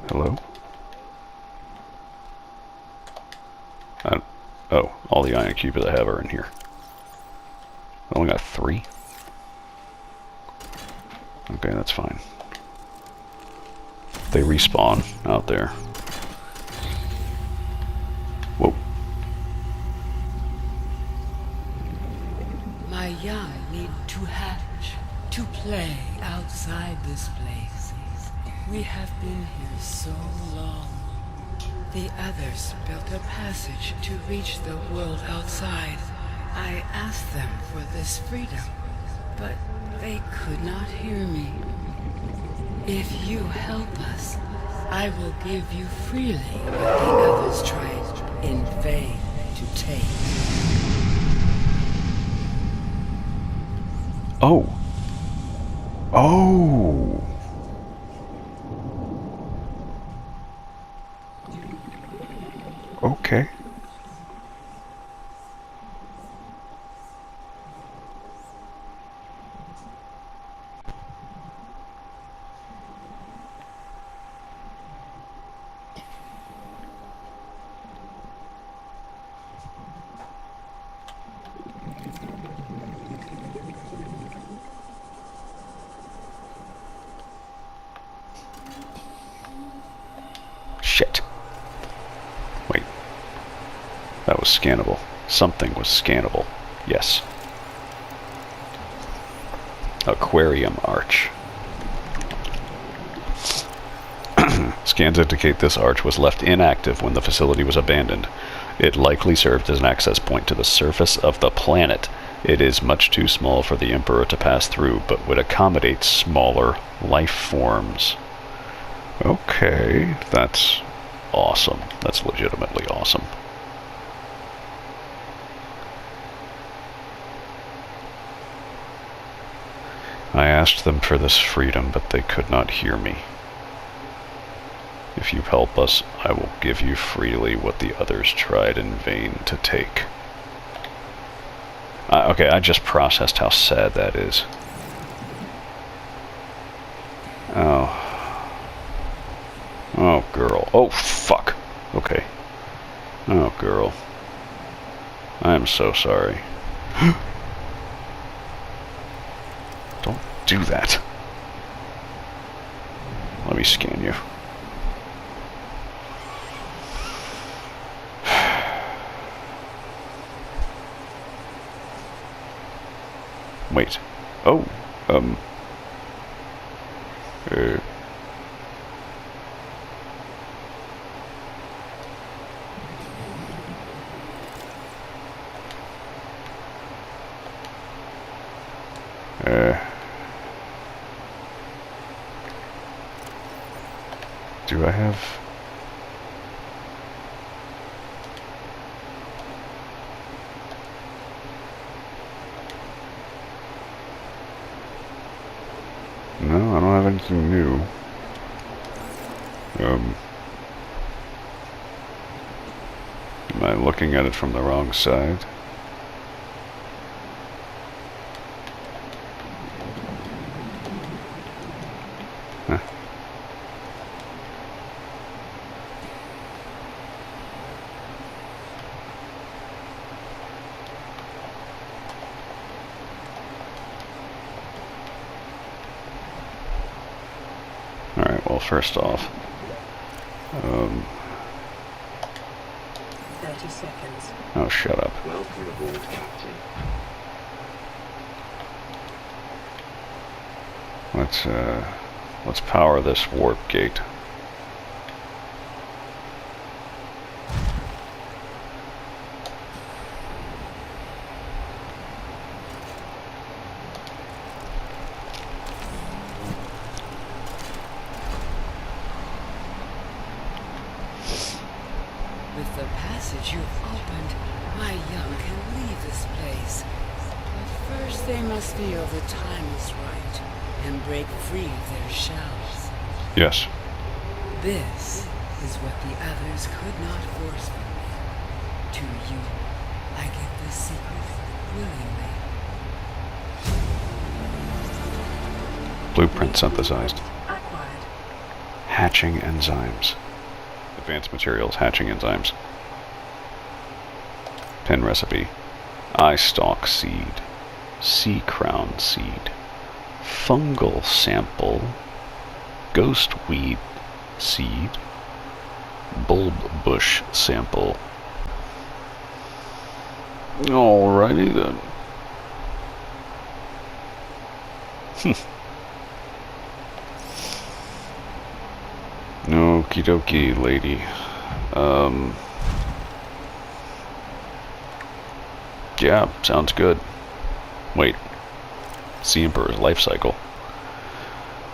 Hello? Oh, all the ion cubes I have are in here. I only got 3. Okay, that's fine. They respawn out there. Whoa. My young need to hatch, to play outside this place. We have been here so long. The others built a passage to reach the world outside. I asked them for this freedom, but they could not hear me. If you help us, I will give you freely what the others tried in vain to take. Oh. Oh. Okay. Shit. Wait. That was scannable. Something was scannable. Yes. Aquarium arch. Scans indicate this arch was left inactive when the facility was abandoned. It likely served as an access point to the surface of the planet. It is much too small for the Emperor to pass through, but would accommodate smaller life forms. Okay, that's awesome. That's legitimately awesome. I asked them for this freedom, but they could not hear me. If you help us, I will give you freely what the others tried in vain to take. Okay, I just processed how sad that is. Oh. Oh, girl. Oh, fuck. Okay. Oh, girl. I am so sorry. Don't do that. Let me scan you. Wait. Oh. Do I have... No, I don't have anything new. Am I looking at it from the wrong side? Huh. Alright, well, first off, 30 seconds. oh, shut up. Welcome aboard, Captain. let's power this warp gate. With the passage you've opened, my young can leave this place. But first they must feel the time is right and break free of their shells. Yes. This is what the others could not force from me. To you, I give the secret willingly. Blueprint synthesized. Acquired. Hatching enzymes. Advanced materials, hatching enzymes. Pin recipe. Eye stalk seed. Sea crown seed. Fungal sample. Ghost weed seed. Bulb bush sample. Alrighty then. Okie dokie, lady. Yeah, sounds good. Wait. Sea Emperor's life cycle.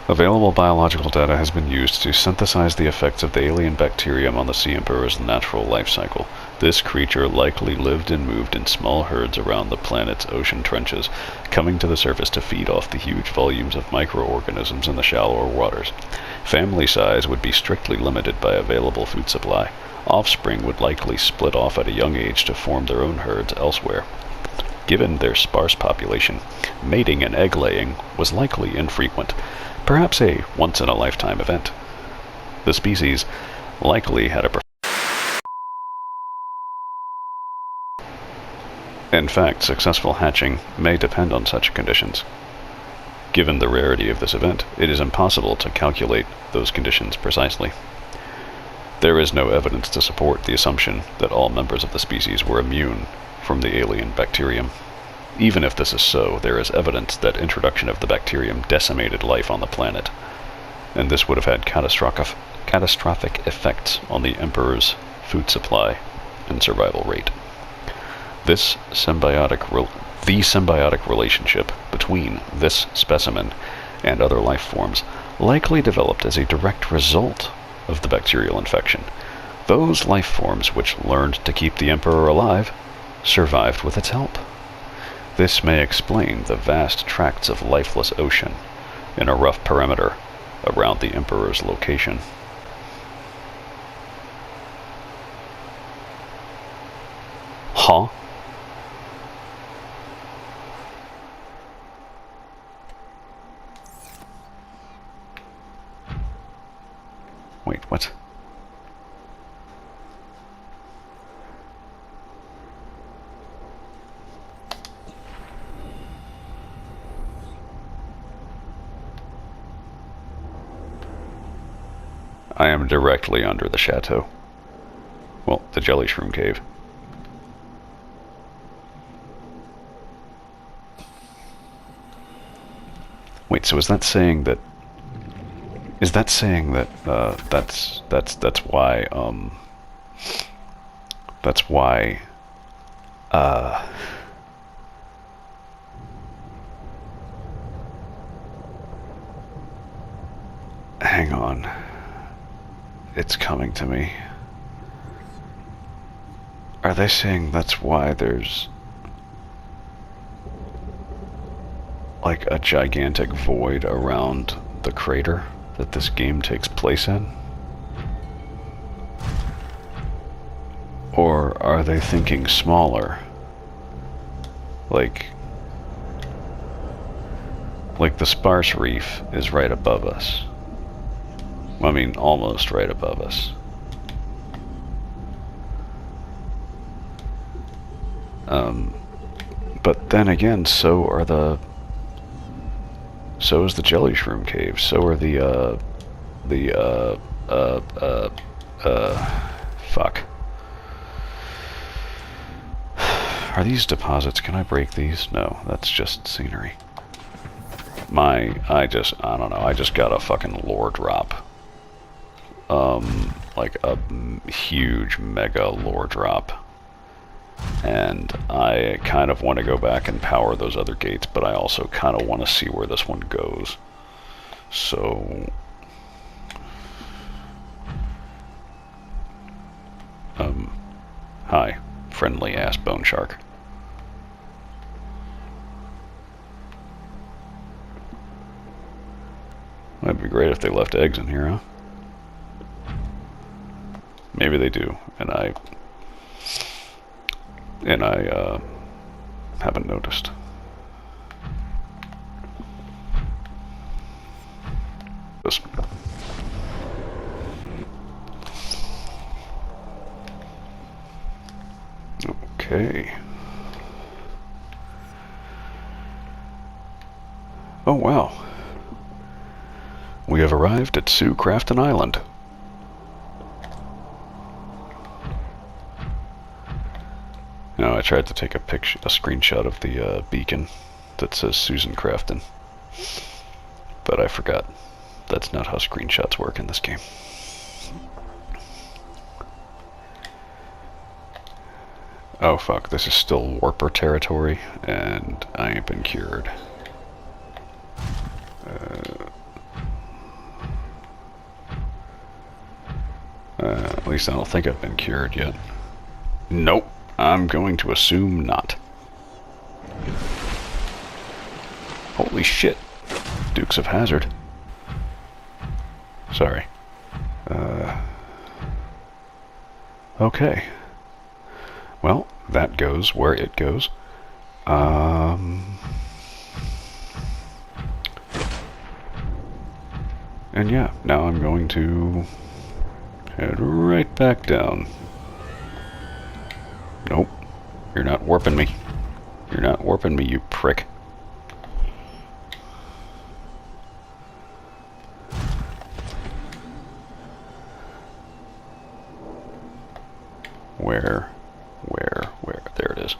Available biological data has been used to synthesize the effects of the alien bacterium on the Sea Emperor's natural life cycle. This creature likely lived and moved in small herds around the planet's ocean trenches, coming to the surface to feed off the huge volumes of microorganisms in the shallower waters. Family size would be strictly limited by available food supply. Offspring would likely split off at a young age to form their own herds elsewhere. Given their sparse population, mating and egg-laying was likely infrequent, perhaps a once-in-a-lifetime event. The species likely had a In fact, successful hatching may depend on such conditions. Given the rarity of this event, it is impossible to calculate those conditions precisely. There is no evidence to support the assumption that all members of the species were immune from the alien bacterium. Even if this is so, there is evidence that introduction of the bacterium decimated life on the planet, and this would have had catastrophic effects on the Emperor's food supply and survival rate. The symbiotic relationship between this specimen and other life forms likely developed as a direct result of the bacterial infection. Those life forms which learned to keep the Emperor alive survived with its help. This may explain the vast tracts of lifeless ocean in a rough perimeter around the Emperor's location. Huh? Wait, what? I am directly under the chateau. Well, the jelly shroom cave. Wait, so is that saying that... Is that saying that, that's why, that's why, hang on. It's coming to me. Are they saying that's why there's like a gigantic void around the crater that this game takes place in? Or are they thinking smaller? Like the sparse reef is right above us. I mean, almost right above us. But then again, so is the jelly shroom cave. So are fuck. Are these deposits? Can I break these? No, that's just scenery. I don't know, I just got a fucking lore drop. Like a huge mega lore drop. And I kind of want to go back and power those other gates, but I also kind of want to see where this one goes. So... hi, friendly-ass bone shark. That'd be great if they left eggs in here, huh? Maybe they do, and I haven't noticed. This. Okay. Oh wow. We have arrived at Sue Crafton Island. No, I tried to take a screenshot of the beacon that says Susan Crafton, but I forgot. That's not how screenshots work in this game. Oh fuck, this is still Warper territory, and I ain't been cured. At least I don't think I've been cured yet. Nope, I'm going to assume not. Holy shit, Dukes of Hazzard. Sorry. Okay. Well, that goes where it goes. And yeah, now I'm going to head right back down. Nope. You're not warping me. You're not warping me, you prick. Where? There it is.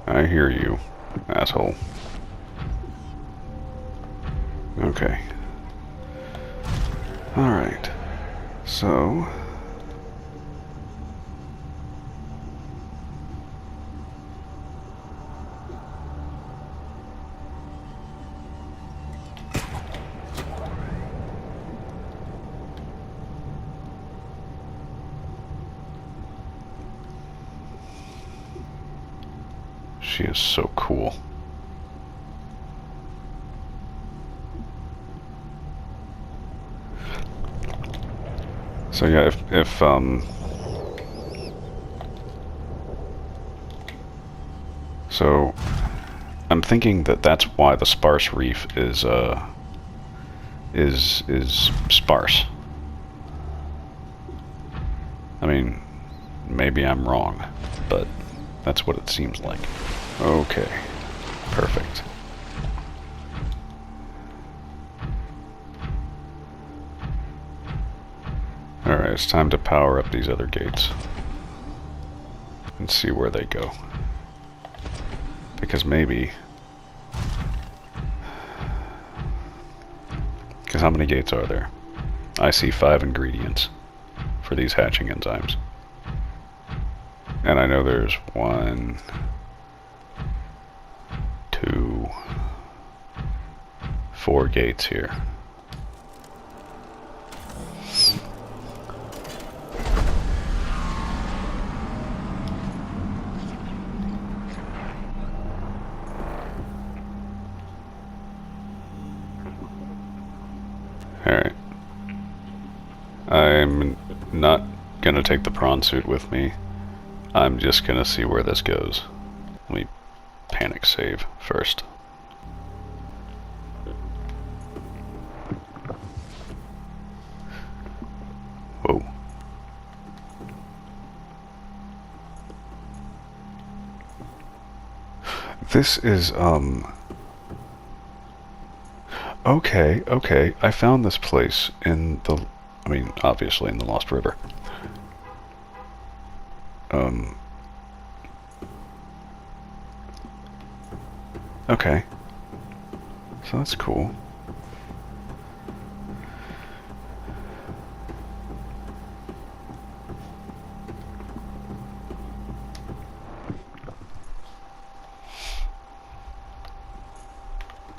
I hear you, asshole. Okay. Alright. So... she is so cool. So yeah, if so I'm thinking that that's why the sparse reef is sparse. I mean, maybe I'm wrong, but that's what it seems like. Okay, perfect. Alright, it's time to power up these other gates and see where they go. Because maybe... Because how many gates are there? I see 5 ingredients for these hatching enzymes. And I know there's 1, 2, 4 gates here. Alright. I'm not gonna take the prawn suit with me. I'm just gonna see where this goes. Let me panic save first. Whoa. This is, Okay, okay. I found this place in the... I mean, obviously in the Lost River. Okay. So that's cool.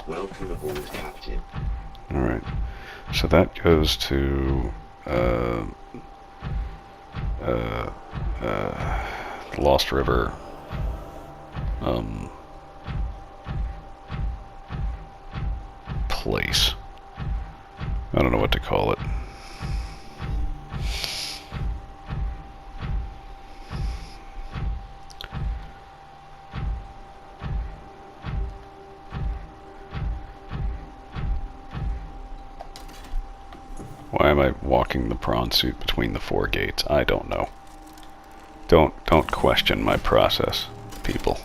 Welcome aboard, Captain. Alright. So that goes to... Lost River. Place. I don't know what to call it. Why am I walking the prawn suit between the 4 gates? I don't know. Don't question my process, people.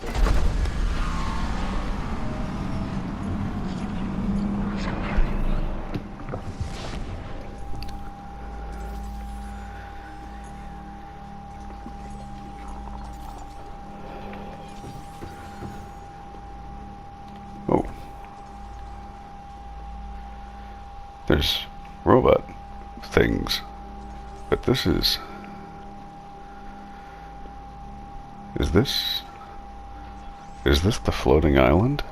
Oh. There's robot things. But this is... Is this the floating island?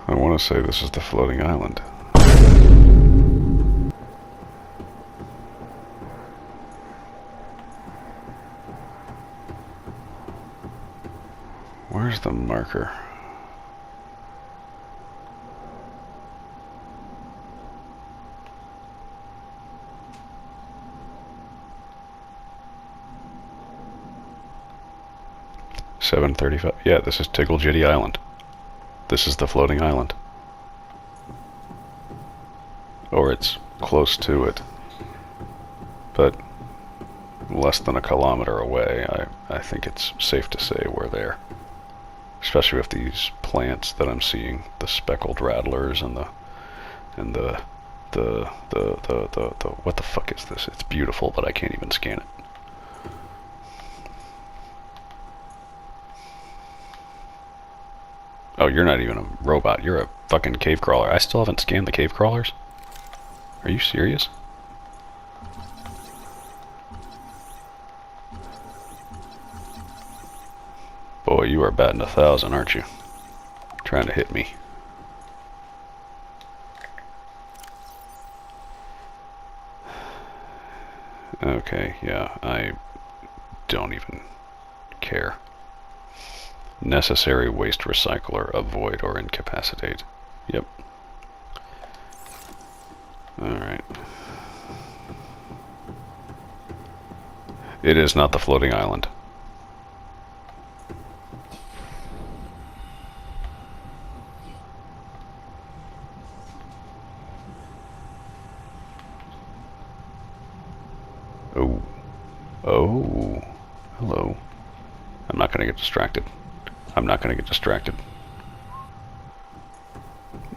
I want to say this is the floating island. Where's the marker? $7:35. Yeah, this is Tiggle Jitty Island. This is the floating island. Or it's close to it. But less than a kilometer away. I think it's safe to say we're there. Especially with these plants that I'm seeing, the speckled rattlers and the what the fuck is this? It's beautiful, but I can't even scan it. Oh, you're not even a robot. You're a fucking cave crawler. I still haven't scanned the cave crawlers. Are you serious? Boy, you are batting 1,000, aren't you? Trying to hit me. Okay, yeah, I don't even care. Necessary waste recycler, avoid or incapacitate. Yep. Alright. It is not the floating island. Oh. Oh. Hello. I'm not gonna get distracted. I'm not gonna get distracted.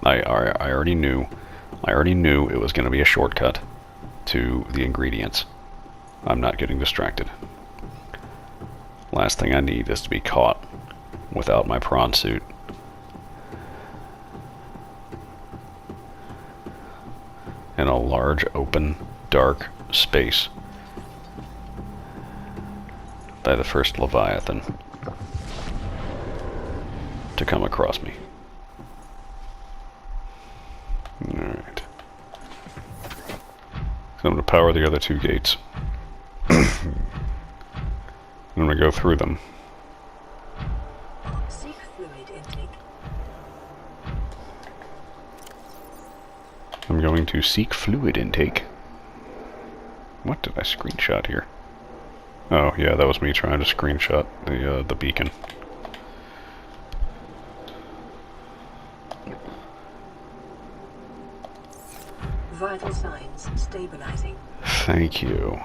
I already knew it was gonna be a shortcut to the ingredients. I'm not getting distracted. Last thing I need is to be caught without my prawn suit. In a large, open, dark space by the first Leviathan to come across me. Alright. So I'm going to power the other 2 gates. I'm going to go through them. Seek fluid intake. I'm going to seek fluid intake. What did I screenshot here? Oh, yeah, that was me trying to screenshot the beacon. Vital signs stabilizing. Thank you.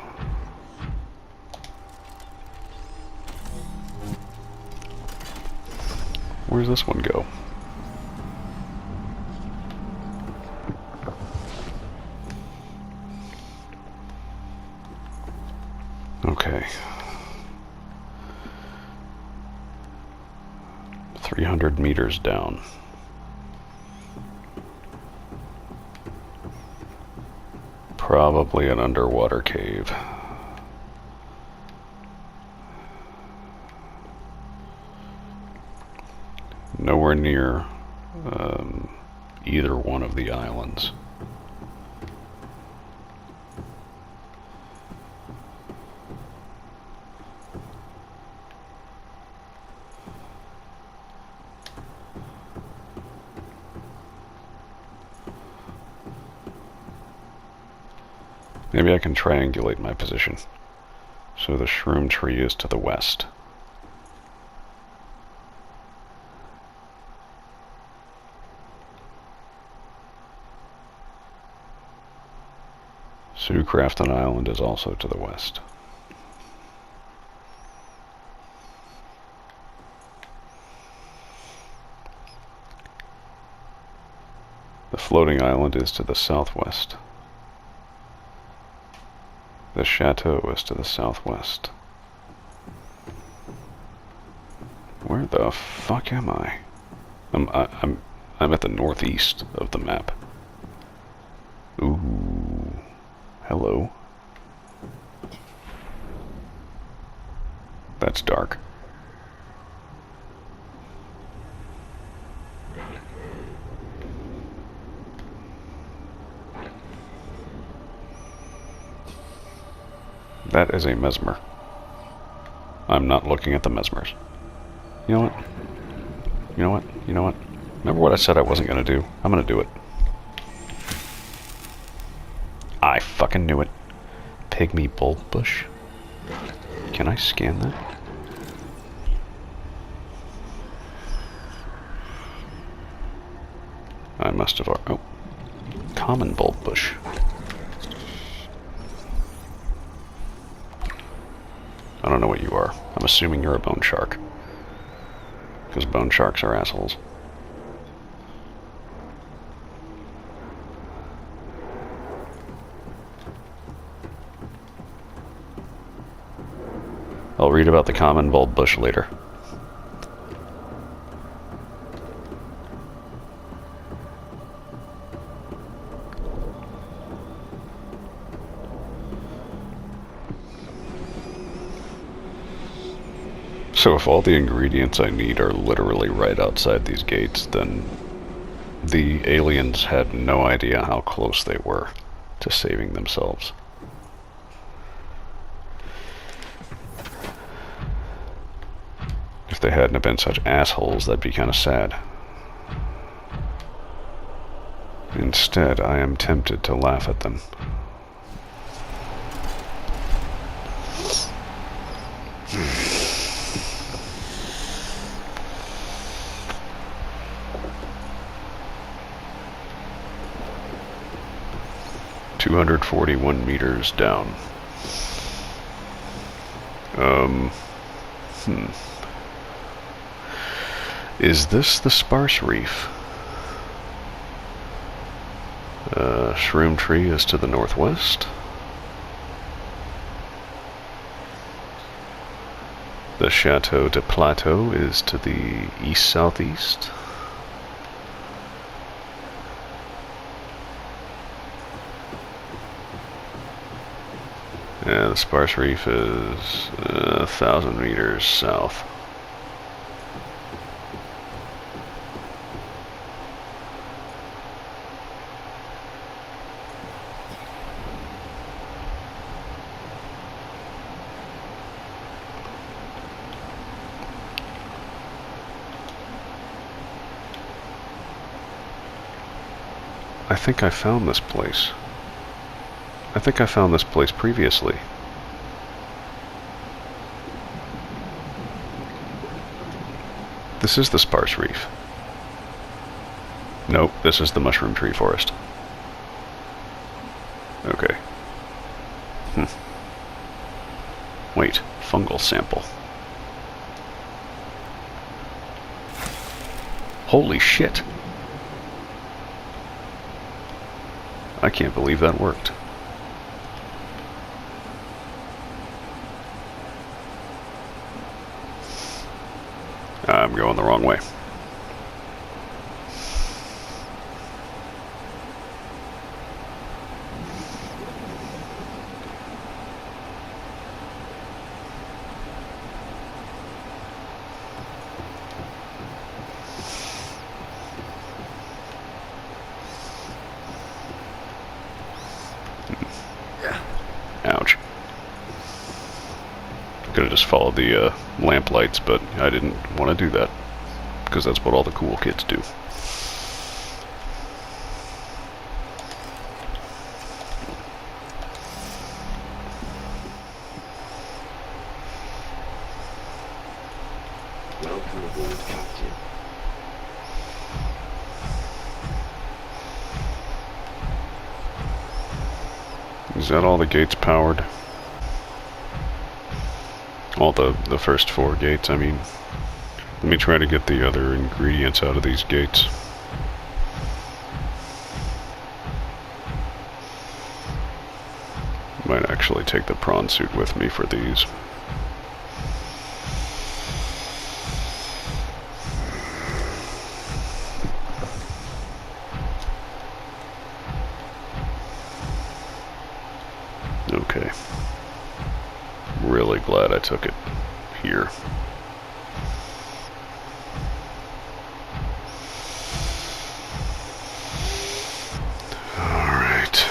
Where's this one go? Okay. 300 meters down. Probably an underwater cave. Nowhere near either one of the islands. Maybe I can triangulate my position. So the shroom tree is to the west. Sucrafton Island is also to the west. The floating island is to the southwest. The chateau is to the southwest. Where the fuck am I? I'm at the northeast of the map. Ooh, hello. That's dark. That is a mesmer. I'm not looking at the mesmers. You know what? You know what? You know what? Remember what I said I wasn't gonna do? I'm gonna do it. I fucking knew it. Pygmy bulb bush. Can I scan that? I must have... Oh. Common bulb bush. I don't know what you are. I'm assuming you're a bone shark. Because bone sharks are assholes. I'll read about the common bulb bush later. So if all the ingredients I need are literally right outside these gates, then the aliens had no idea how close they were to saving themselves. If they hadn't been such assholes, that'd be kind of sad. Instead, I am tempted to laugh at them. ...241 meters down. Is this the sparse reef? Shroom tree is to the northwest. The Chateau de Plateau is to the east-southeast. Yeah, the sparse reef is 1,000 meters south. I think I found this place. I think I found this place previously. This is the sparse reef. Nope, this is the mushroom tree forest. Okay. Wait, fungal sample. Holy shit. I can't believe that worked. I'm going the wrong way. Ouch. Could have just followed the lamp lights, but I didn't want to do that, because that's what all the cool kids do. Welcome aboard, Captain. Is that all the gates powered? All the first 4 gates, I mean. Let me try to get the other ingredients out of these gates. Might actually take the prawn suit with me for these. Okay. Really glad I took it here. Alright.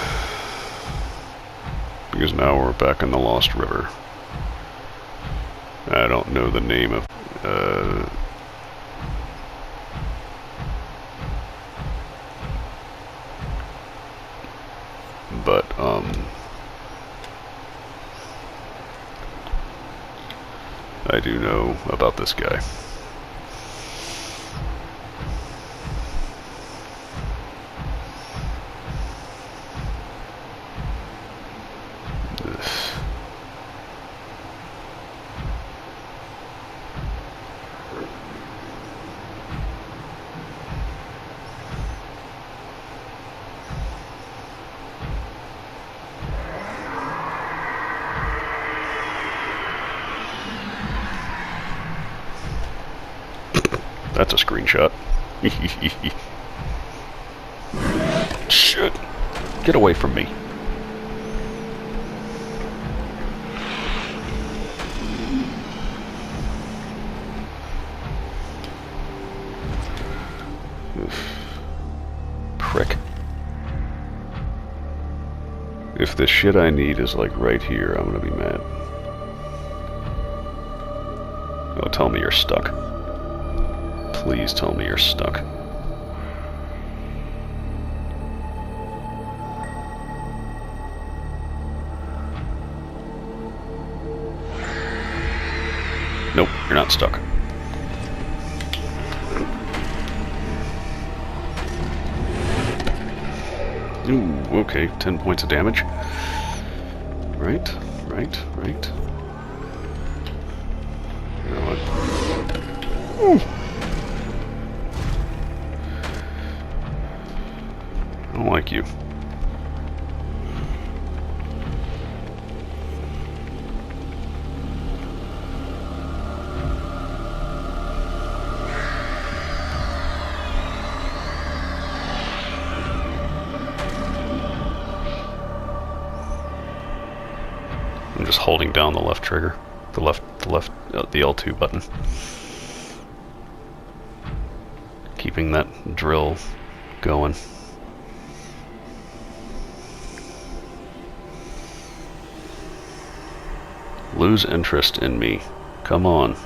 Because now we're back in the Lost River. I don't know the name of... but, I do know about this guy. That's a screenshot. Shit. Get away from me. Prick. If the shit I need is like right here, I'm gonna be mad. Oh, tell me you're stuck. Please tell me you're stuck. Nope, you're not stuck. Ooh, okay, 10 points of damage. Right. You know what? Ooh. I don't like you. I'm just holding down the left trigger, the L2 button, keeping that drill going. Lose interest in me. Come on.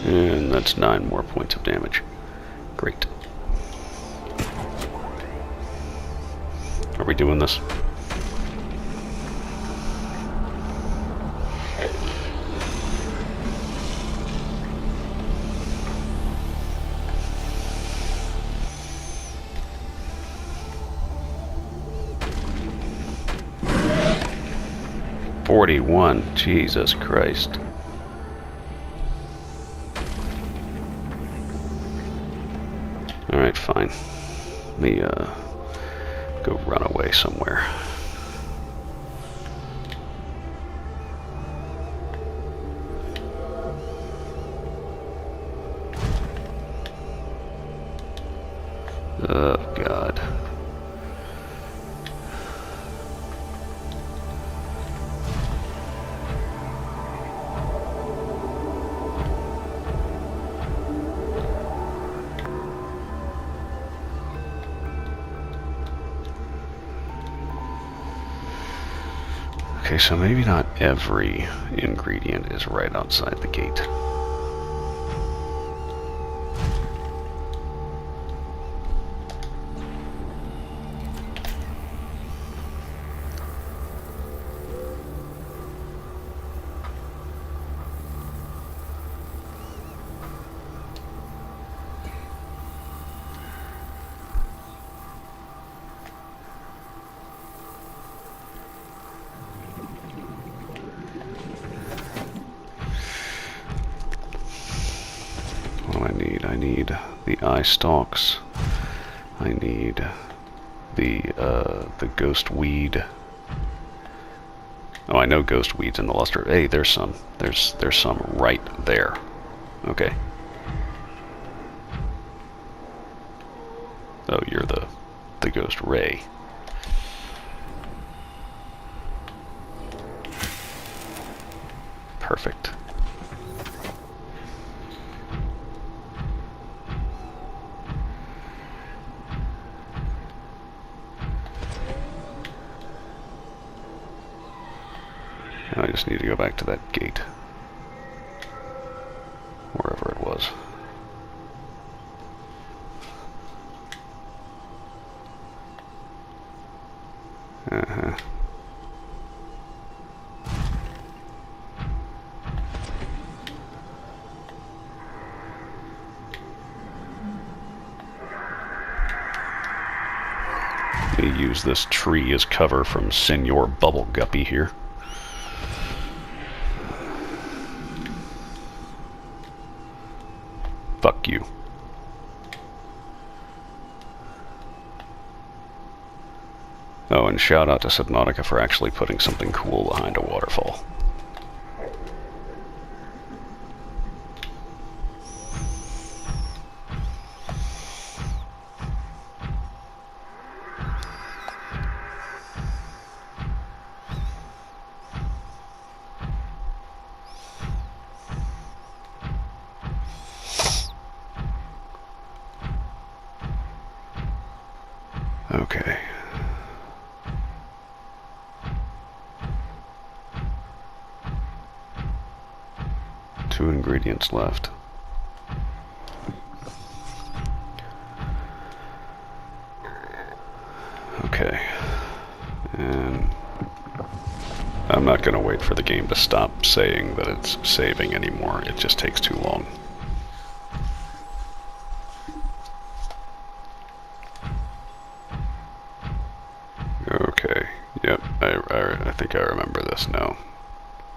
And that's 9 more points of damage. Great. Are we doing this? 41. Jesus Christ. Alright, fine. Let me go run away somewhere. Oh, God. Okay, so maybe not every ingredient is right outside the gate. I need the eye stalks. I need the ghost weed. Oh, I know ghost weed's in the luster. Hey, there's some. There's some right there. Okay. Oh, you're the ghost ray. Perfect. I just need to go back to that gate. Wherever it was. Uh-huh. Let me use this tree as cover from Senor Bubble Guppy here. Fuck you. Oh, and shout out to Subnautica for actually putting something cool behind a waterfall. Okay. Two ingredients left. Okay. And I'm not going to wait for the game to stop saying that it's saving anymore. It just takes too long. Okay. Yep, I think I remember this now.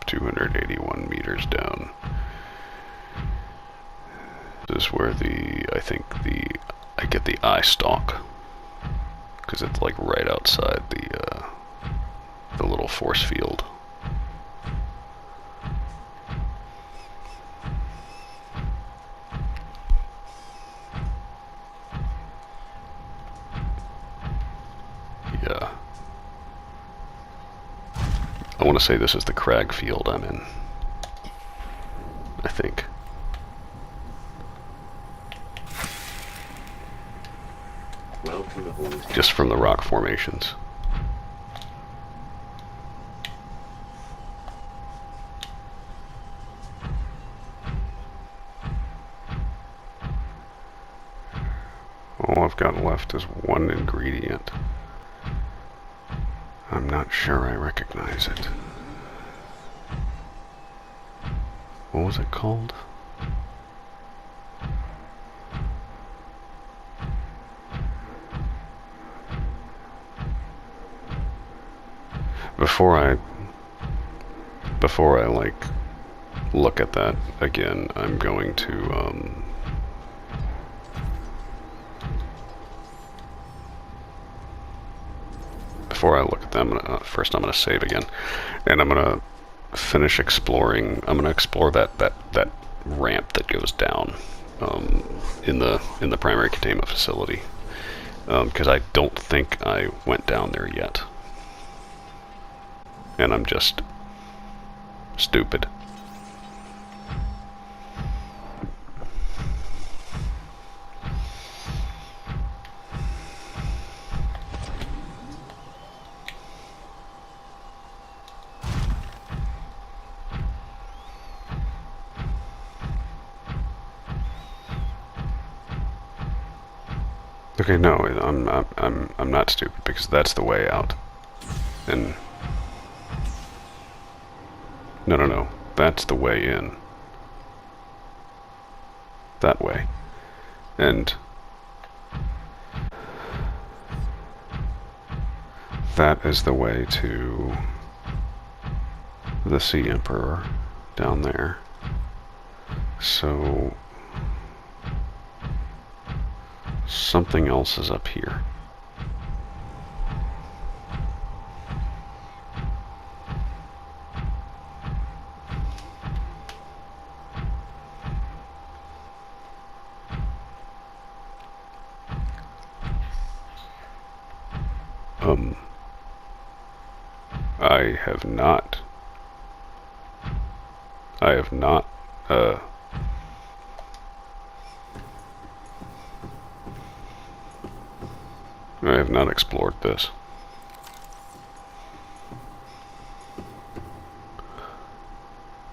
281 meters down. This is where I get the eye stalk. Because it's like right outside the little force field. Yeah. I want to say this is the crag field I'm in. I think. Welcome aboard. Just from the rock formations. All I've got left is one ingredient. I'm not sure I recognize it. What was it called? before I, like, look at that again, I'm going to, before I look at them, first I'm gonna save again, and I'm gonna finish exploring. I'm gonna explore that ramp that goes down in the primary containment facility, because I don't think I went down there yet, and I'm just stupid. Okay, no, I'm not stupid, because that's the way out. And no, that's the way in. That way. And that is the way to the Sea Emperor down there. So something else is up here. I have not, I have not explored this.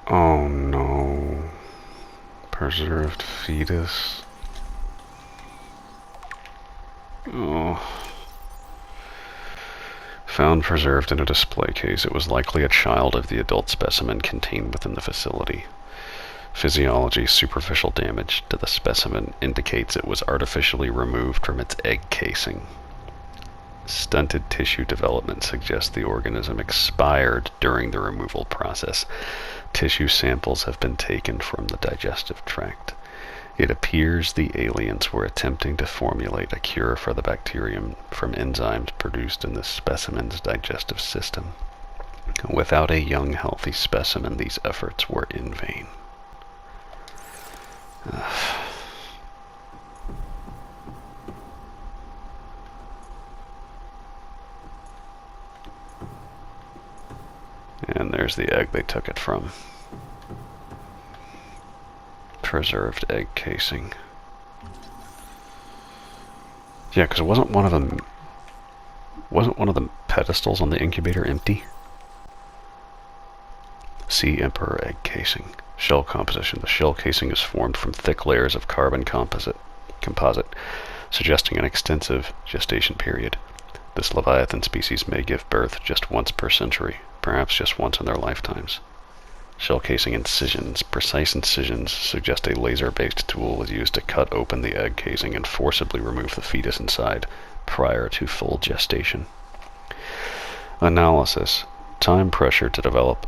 Oh no. Preserved fetus. Oh. Found preserved in a display case. It was likely a child of the adult specimen contained within the facility. Physiology: superficial damage to the specimen indicates it was artificially removed from its egg casing. Stunted tissue development suggests the organism expired during the removal process. Tissue samples have been taken from the digestive tract. It appears the aliens were attempting to formulate a cure for the bacterium from enzymes produced in the specimen's digestive system. Without a young, healthy specimen, these efforts were in vain. And there's the egg they took it from. Preserved egg casing. Yeah, because wasn't one of the pedestals on the incubator empty? Sea Emperor egg casing. Shell composition. The shell casing is formed from thick layers of carbon composite, suggesting an extensive gestation period. This Leviathan species may give birth just once per century, perhaps just once in their lifetimes. Shell casing incisions. Precise incisions suggest a laser-based tool was used to cut open the egg casing and forcibly remove the fetus inside prior to full gestation. Analysis. Time pressure to develop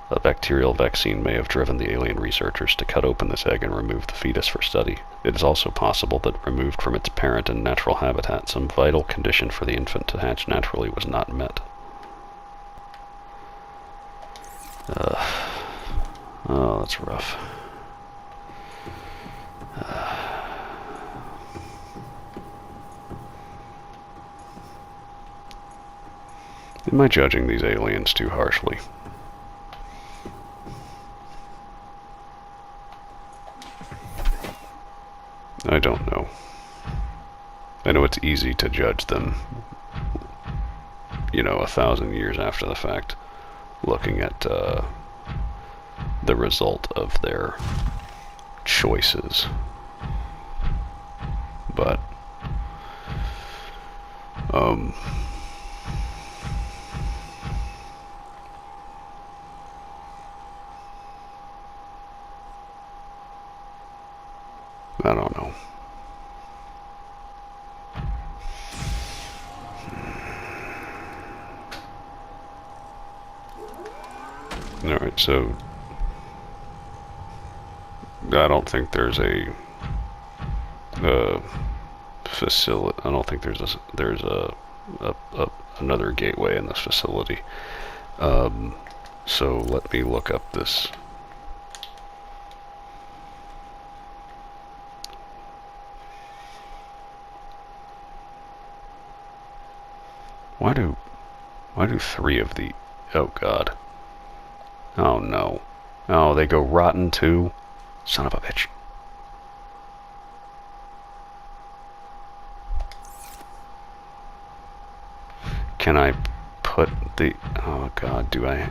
a bacterial vaccine may have driven the alien researchers to cut open this egg and remove the fetus for study. It is also possible that, removed from its parent and natural habitat, some vital condition for the infant to hatch naturally was not met. Oh, that's rough. Am I judging these aliens too harshly? I don't know. I know it's easy to judge them, 1,000 years after the fact, looking at the result of their choices. But, I don't know. Alright, so I don't think there's a facility. I don't think there's another gateway in this facility. So let me look up this. Why do 3 of the... Oh god. Oh no. Oh, they go rotten too? Son of a bitch. Can I put the... Oh god, do I...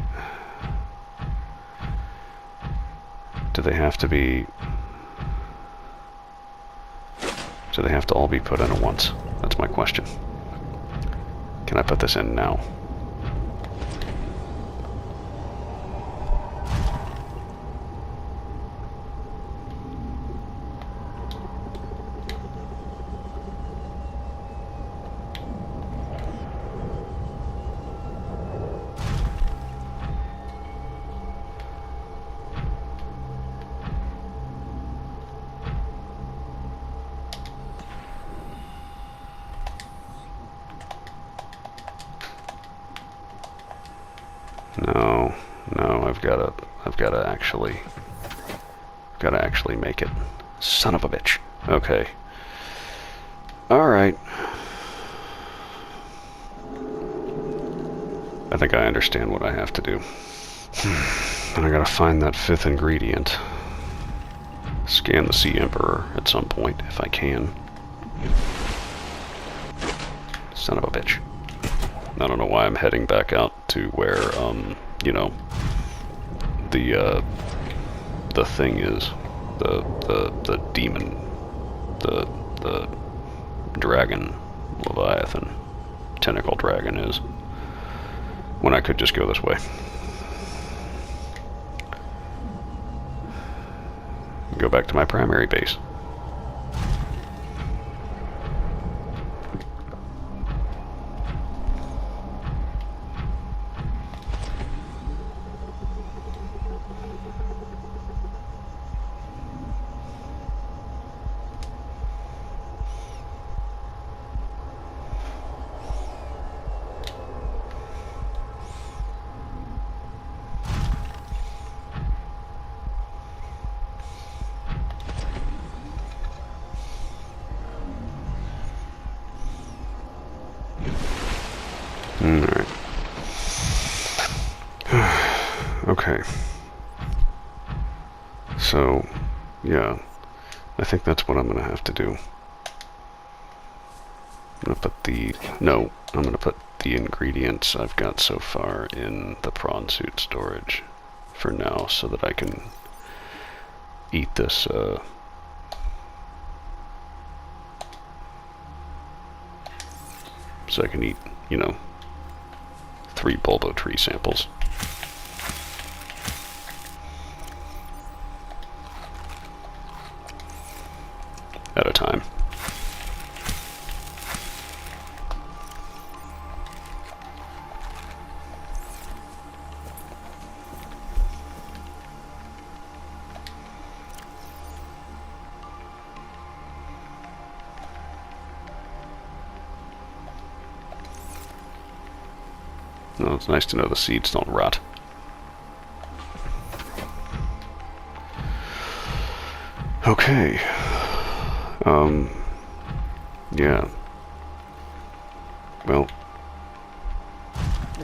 Do they have to be... Do they have to all be put in at once? That's my question. Can I put this in now? No, I've gotta actually make it. Son of a bitch. Okay. Alright. I think I understand what I have to do. And I gotta find that 5th ingredient. Scan the Sea Emperor at some point, if I can. Son of a bitch. I don't know why I'm heading back out to where, you know, the thing is, the demon, the dragon, Leviathan, tentacle dragon is, when I could just go this way. Go back to my primary base. Alright. Okay. So, yeah. I think that's what I'm gonna have to do. I'm gonna put the... No, I'm gonna put the ingredients I've got so far in the prawn suit storage for now so that I can eat this, so I can eat, you know, 3 bulbo tree samples. At a time. Well, it's nice to know the seeds don't rot. Okay. Yeah. Well,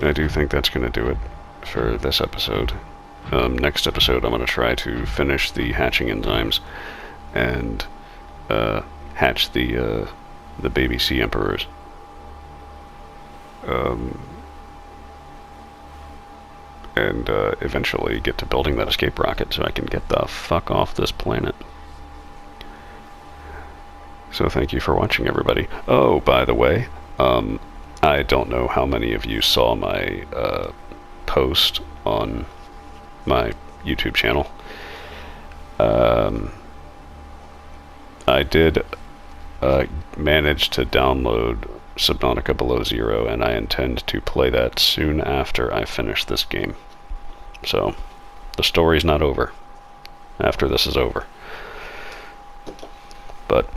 I do think that's going to do it for this episode. Next episode, I'm going to try to finish the hatching enzymes and hatch the baby sea emperors. And eventually get to building that escape rocket so I can get the fuck off this planet. So thank you for watching, everybody. Oh, by the way, I don't know how many of you saw my post on my YouTube channel. I did manage to download Subnautica Below Zero, and I intend to play that soon after I finish this game. So, the story's not over after this is over. But,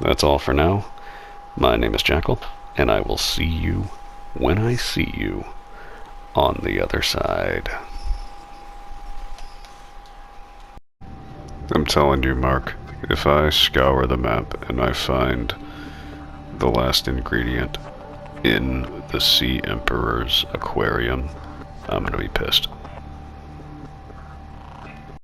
that's all for now. My name is Jackal, and I will see you when I see you on the other side. I'm telling you, Mark, if I scour the map and I find the last ingredient in the Sea Emperor's aquarium, I'm gonna be pissed.